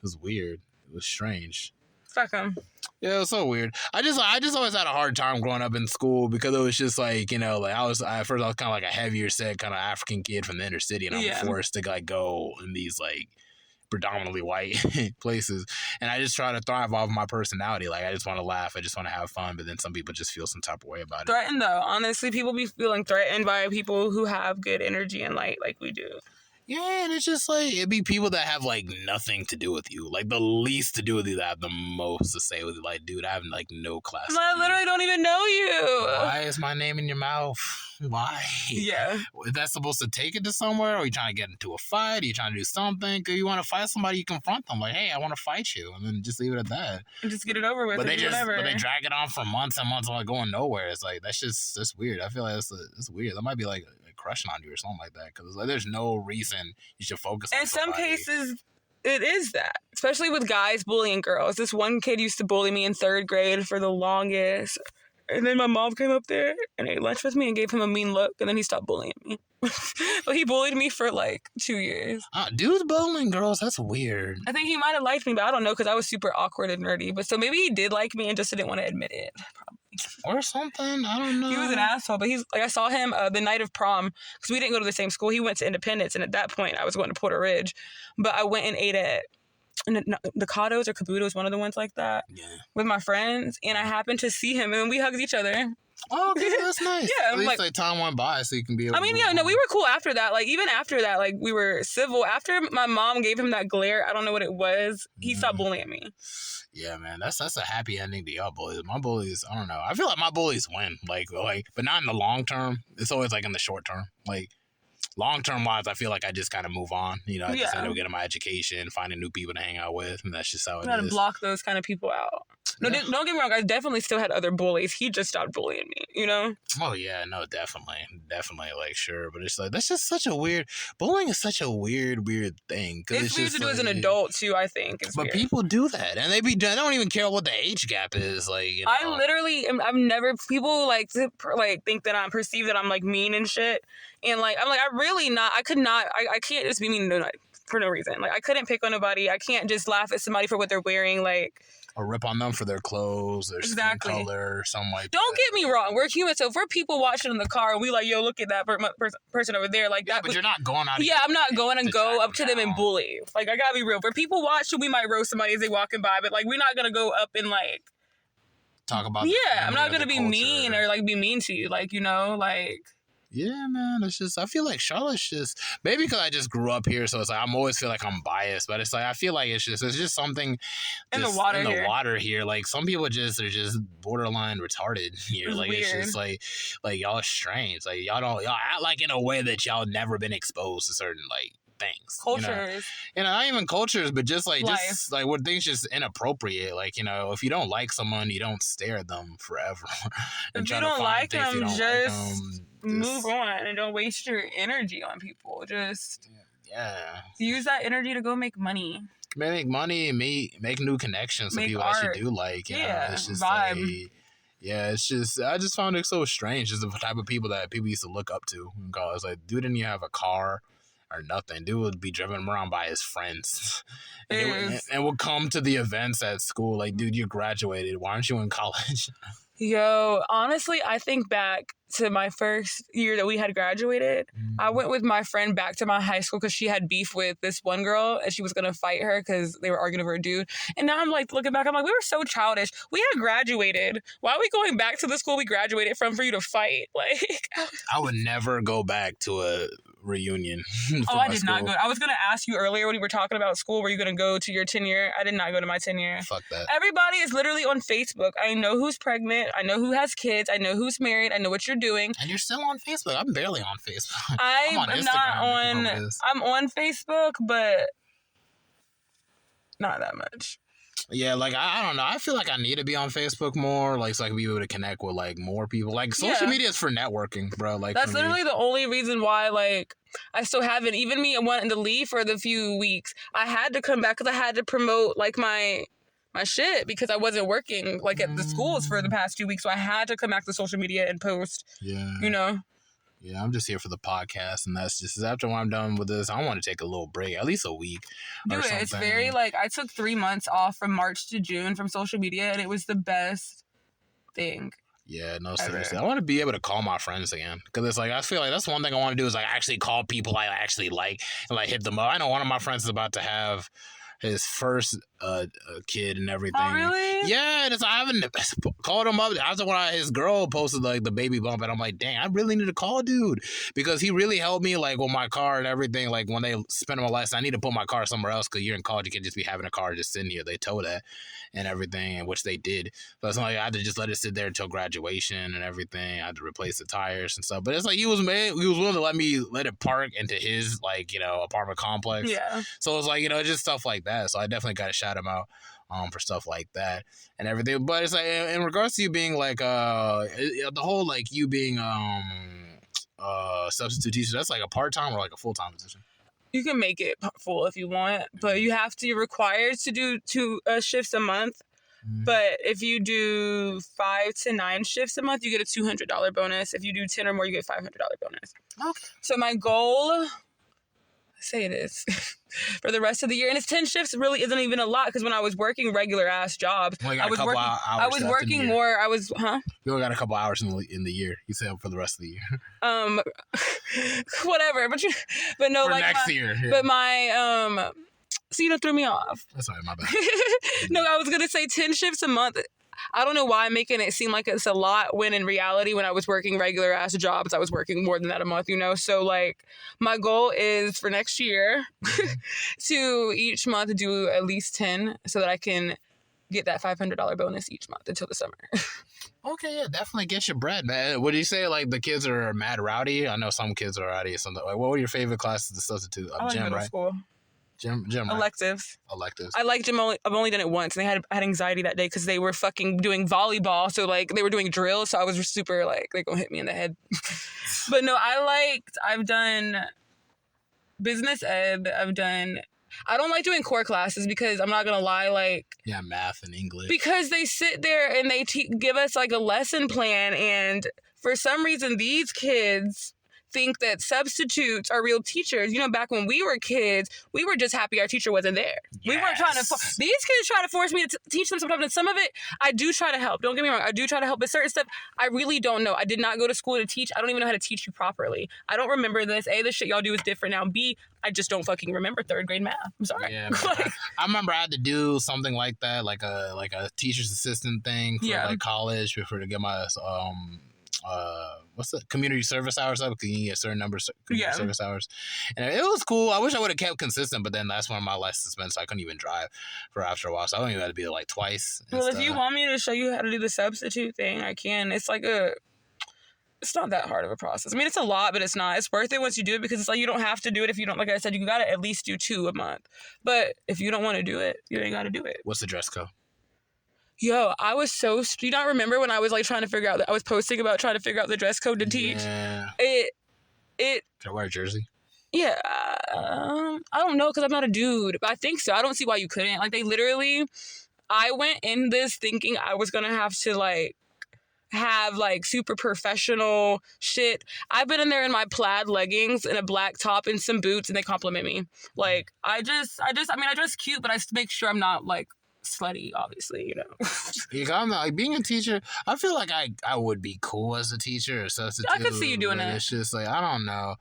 it was weird. It was strange. Fuck him. Yeah, it was so weird. I just always had a hard time growing up in school because it was just like, you know, like at first I was kind of like a heavier set kind of African kid from the inner city, and I'm forced to like go in these like predominantly white places, and I just try to thrive off my personality. Like I just want to laugh, I just want to have fun, but then some people just feel some type of way about it. Threatened though, honestly, people be feeling threatened by people who have good energy and light like we do. Yeah, and it's just like, it'd be people that have like nothing to do with you. Like the least to do with you that have the most to say with you. Like, dude, I have like no class. I literally don't even know you. Why is my name in your mouth? Why? Yeah. Is that supposed to take it to somewhere? Or are you trying to get into a fight? Are you trying to do something? If you want to fight somebody, you confront them. Like, hey, I want to fight you. And then just leave it at that. And just get it over with. But they drag it on for months and months and like going nowhere. It's like, that's weird. I feel like that's weird. That might be like crushing on you or something like that, because like there's no reason you should focus on somebody. In some cases it is that, especially with guys bullying girls. This one kid used to bully me in 3rd grade for the longest, and then my mom came up there and ate lunch with me and gave him a mean look, and then he stopped bullying me. But he bullied me for like 2 years. Dudes bullying girls, that's weird. I think he might have liked me, but I don't know, because I was super awkward and nerdy. But so maybe he did like me and just didn't want to admit it. Probably. or something. I don't know. He was an asshole, but he's like, I saw him the night of prom because we didn't go to the same school. He went to Independence, and at that point, I was going to Porter Ridge, but I went and ate at Nakado's or Kabuto's, one of the ones like that, with my friends, and I happened to see him, and we hugged each other. Oh, okay, that's nice. Yeah, at least like time went by, so you can be able. I mean, yeah, no, we were cool after that. Like even after that, like we were civil. After my mom gave him that glare, I don't know what it was. He stopped bullying me. Yeah, man, that's a happy ending to y'all bullies. My bullies, I don't know. I feel like my bullies win, like, but not in the long term. It's always like in the short term, like. Long term wise, I feel like I just kind of move on. You know, I just end up getting my education, finding new people to hang out with, and that's just how it is. You gotta block those kind of people out. No, don't get me wrong. I definitely still had other bullies. He just stopped bullying me, you know? Oh, yeah. No, definitely. Like, sure. But it's like, that's just such a weird... Bullying is such a weird thing. It's weird to do as an adult, too, I think. But weird. People do that. And they don't even care what the age gap is. Like, you know? I literally... I've never... People, like, think that I'm perceived that I'm, like, mean and shit. And, like, I'm like, I really not... I could not... I can't just be mean for no reason. Like, I couldn't pick on nobody. I can't just laugh at somebody for what they're wearing. Like... Or rip on them for their clothes, their skin color, something like that. Don't get me wrong. We're human. So if we're people watching in the car and we like, yo, look at that person over there. Like that. But you're not going out. Yeah, I'm not going to go up to them and bully. Like, I got to be real. For people watching, we might roast somebody as they walking by. But, like, we're not going to go up and, like... talk about... Yeah, I'm not going to be mean or, like, be mean to you. Like, you know, like... Yeah, man, it's just, I feel like Charlotte's just, maybe because I just grew up here, so it's like, I'm always feel like I'm biased, but it's like, I feel like it's just something in the water here. Like, some people are just borderline retarded here. Like, weird. It's just like y'all are strange. Like, y'all act like in a way that y'all never been exposed to certain, like, things. Cultures. You know, not even cultures, but just like where things just inappropriate. Like, you know, if you don't like someone, you don't stare at them forever. If you don't like them, just move on and don't waste your energy on people. Just use that energy to go make money. Make money, make new connections with people that you do like. You know, it's just vibe. Like, yeah, it's just, I just found it so strange. Just the type of people that people used to look up to in college. Like, dude didn't even have a car or nothing. Dude would be driven around by his friends and would come to the events at school. Like, dude, you graduated. Why aren't you in college? Yo, honestly, I think back to my first year that we had graduated. I went with my friend back to my high school because she had beef with this one girl and she was going to fight her because they were arguing over a dude. And now I'm like, looking back, I'm like, we were so childish. We had graduated. Why are we going back to the school we graduated from for you to fight? Like, I would never go back to a reunion. I did not go. I was going to ask you earlier when you were talking about school, were you going to go to your 10-year? I did not go to my 10-year. Fuck that. Everybody is literally on Facebook. I know who's pregnant. I know who has kids. I know who's married. I know what you're doing. And you're still on Facebook. I'm barely on Facebook. I'm on Facebook, but not that much. Yeah, like, I don't know. I feel like I need to be on Facebook more, like, so I can be able to connect with, like, more people. Like, social media is for networking, bro. Like, that's literally the only reason why, like, I still haven't. Even me wanting to leave for the few weeks, I had to come back because I had to promote, like, my shit because I wasn't working, like, at the schools for the past 2 weeks. So I had to come back to social media and post, you know? Yeah, I'm just here for the podcast, and that's just after when I'm done with this, I want to take a little break, at least a week. Dude, it's very, like, I took 3 months off from March to June from social media, and it was the best thing. Yeah, no, seriously. I want to be able to call my friends again. Because it's like, I feel like that's one thing I want to do is, like, actually call people I actually like and, like, hit them up. I know one of my friends is about to have his first kid and everything. Oh, really? Yeah, and I haven't called him up. After when his girl posted, like, the baby bump, and I'm like, dang, I really need to call dude. Because he really helped me, like, with my car and everything. Like, when they spent my lesson, I need to put my car somewhere else because you're in college. You can't just be having a car just sitting here. They tow that and everything, and which they did. So it's like I had to just let it sit there until graduation and everything. I had to replace the tires and stuff. But it's like he was willing to let it park into his, like, you know, apartment complex. Yeah. So it's like, you know, just stuff like that. So I definitely got to shout him out for stuff like that and everything. But it's like in regards to you being like the whole, like, you being substitute teacher, that's like a part-time or like a full-time position? You can make it full if you want, but you're required to do 2 shifts a month. But if you do 5 to 9 shifts a month, you get a $200 bonus. If you do 10 or more, you get a $500 bonus. Okay. So my goal say it is for the rest of the year. And it's 10 shifts really isn't even a lot because when I was working regular ass jobs, Well, you got I a was couple working, hours I was left in the working year. more. You only got a couple hours in the year. You said for the rest of the year. Whatever. But no, For like next year. Yeah. But my so you threw me off. That's all right, my bad. No, I was gonna say 10 shifts a month. I don't know why I'm making it seem like it's a lot when in reality, when I was working regular ass jobs, I was working more than that a month, you know? So like my goal is for next year to each month do at least 10 so that I can get that $500 bonus each month until the summer. Okay, yeah, definitely get your bread, man. Would you say like the kids are mad rowdy? I know some kids are rowdy or something. Like, what were your favorite classes to substitute? I like Gym, middle right? school. Gym, right? Electives. Electives. I like gym. I've only done it once, and I had anxiety that day because they were fucking doing volleyball. So like they were doing drills, so I was super like they gonna hit me in the head. But no, I've done business ed. I don't like doing core classes because I'm not gonna lie, like Yeah, math and English. because they sit there and they give us like a lesson plan, and for some reason these kids think that substitutes are real teachers. You know, back when we were kids, we were just happy our teacher wasn't there. Yes. We weren't trying to... These kids try to force me to teach them sometimes, and some of it, I do try to help. Don't get me wrong, I do try to help, but certain stuff, I really don't know. I did not go to school to teach. I don't even know how to teach you properly. I don't remember this. A, the shit y'all do is different now. B, I just don't fucking remember third grade math. I'm sorry. Yeah, I remember I had to do something like that, like a teacher's assistant thing for like college before to get my what's the community service hours up? Because you get a certain number of community service hours, and it was cool. I wish I would have kept consistent, but then that's when my license suspended, so I couldn't even drive for after a while. So I only had to be like twice. Well, if you want me to show you how to do the substitute thing, I can. It's not that hard of a process. I mean, it's a lot, but it's not. It's worth it once you do it because it's like you don't have to do it if you don't. Like I said, you gotta at least do 2 a month. But if you don't want to do it, you ain't gotta do it. What's the dress code? Yo, I was so... Do you not remember when I was like trying to figure out... I was posting about trying to figure out the dress code to teach? Yeah. It... Can I wear a jersey? Yeah. I don't know because I'm not a dude. But I think so. I don't see why you couldn't. Like they literally... I went in this thinking I was going to have to like have like super professional shit. I've been in there in my plaid leggings and a black top and some boots and they compliment me. Like I dress cute, but I make sure I'm not like slutty, obviously, you know. Yeah, I'm not, like being a teacher. I feel like I would be cool as a teacher or substitute. I could see you doing it. It's just like I don't know.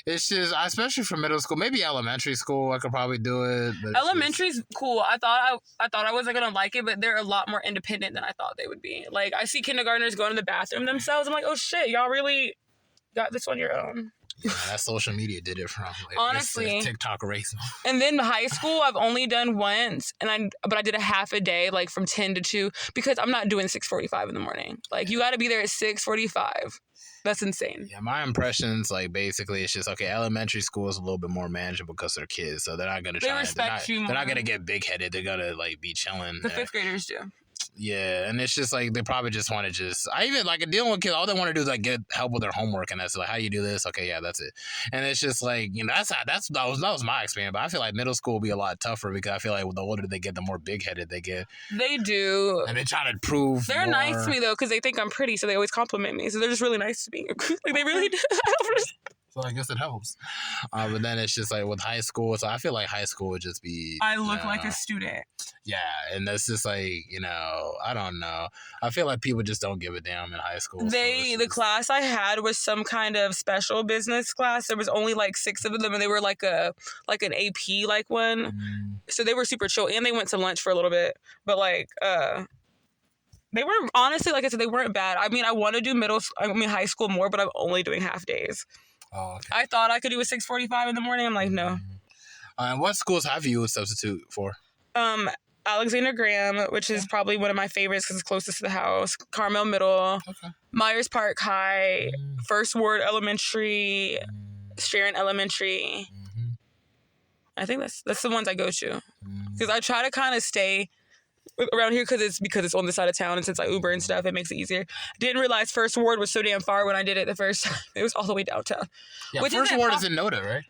It's just especially for middle school, maybe elementary school. I could probably do it. But elementary's cool. I thought I wasn't gonna like it, but they're a lot more independent than I thought they would be. Like I see kindergartners going to the bathroom themselves. I'm like, oh shit, y'all really got this on your own. Yeah, that social media did it from like, honestly TikTok race. And then high school I've only done once, but I did a half a day, like from 10 to 2, because I'm not doing 6:45 in the morning. Like you got to be there at 6:45. That's insane. Yeah, my impressions, like basically, it's just okay. Elementary school is a little bit more manageable because they're kids, so they're not gonna try. They're not gonna get big headed. They're gonna like be chilling. The fifth graders do. Yeah, and it's just like they probably just want to I even like dealing with kids, all they want to do is like get help with their homework, and that's like how you do this. Okay, yeah, that's it. And it's just like, you know, that was my experience. But I feel like middle school will be a lot tougher because I feel like the older they get, the more big headed they get. They do, and they try to prove they're more. nice to me though because they think I'm pretty, so they always compliment me. So they're just really nice to me. Like they really do. So I guess it helps. But then it's just like with high school. So I feel like high school would just be... I look like a student. Yeah. And that's just like, you know, I don't know. I feel like people just don't give a damn in high school. The class I had was some kind of special business class. There was only like 6 of them and they were like an AP like one. Mm. So they were super chill and they went to lunch for a little bit. But like... they weren't, honestly, like I said, they weren't bad. I mean, I want to do high school more, but I'm only doing half days. Oh, okay. I thought I could do a 6:45 in the morning. I'm like, no. And what schools have you substitute for? Alexander Graham, which is probably one of my favorites because it's closest to the house. Carmel Middle. Okay. Myers Park High. First Ward Elementary. Sharon Elementary. Mm-hmm. I think that's the ones I go to. Because I try to kind of stay around here because it's on the side of town, and since I Uber and stuff, it makes it easier. Didn't realize First Ward was so damn far when I did it the first time. It was all the way downtown. Yeah, First Ward is in Noda, right?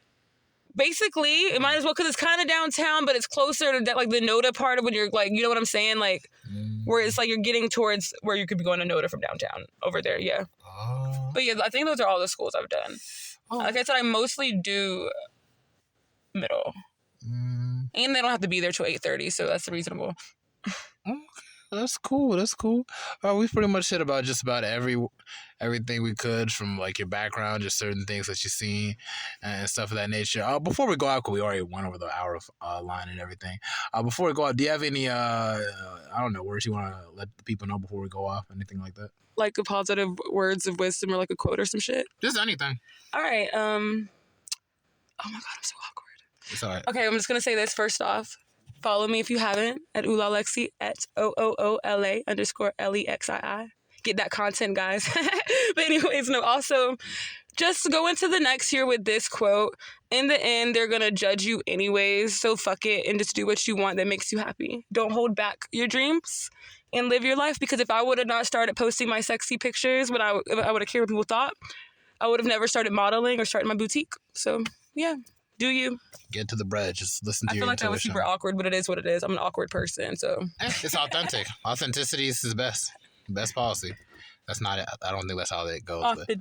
Basically, it might as well because it's kind of downtown, but it's closer to that, like the Noda part of when you're like, you know what I'm saying, like where it's like you're getting towards where you could be going to Noda from downtown over there. Yeah. Oh. But yeah, I think those are all the schools I've done. Oh. Like I said, I mostly do middle. Mm. And they don't have to be there till 8:30, so that's reasonable. Okay, that's cool. That's cool. We've pretty much hit about just about everything we could from like your background, just certain things that you've seen and stuff of that nature. Before we go out, 'cause we already went over the hour line and everything. Before we go out, do you have any I don't know, words you want to let the people know before we go off? Anything like that? Like a positive words of wisdom or like a quote or some shit. Just anything. All right. Oh my God, I'm so awkward. It's all right. Okay, I'm just gonna say this first off. Follow me if you haven't at Nadia Alexis at OOOLA_LEXII. Get that content, guys. But anyways, no, also just go into the next year with this quote. In the end, they're gonna judge you anyways, so fuck it and just do what you want that makes you happy. Don't hold back your dreams and live your life, because if I would have not started posting my sexy pictures when I would have cared what people thought, I would have never started modeling or started my boutique. So yeah. Do you? Get to the bread. Just listen to your I feel like that was intuition. super awkward, but it is what it is. I'm an awkward person, so. It's authentic. Authenticity is the best policy. That's not it. I don't think that's how it goes. But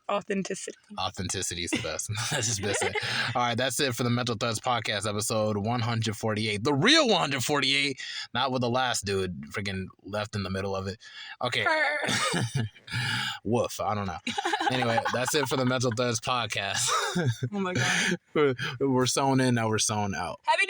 Authenticity. Authenticity is the best. That's just best. All right, that's it for the Mental Thuds podcast, episode 148. The real 148, not with the last dude freaking left in the middle of it. Okay. Woof. I don't know. Anyway, that's it for the Mental Thuds podcast. Oh my God. We're sewn in, now we're sewn out. Happy New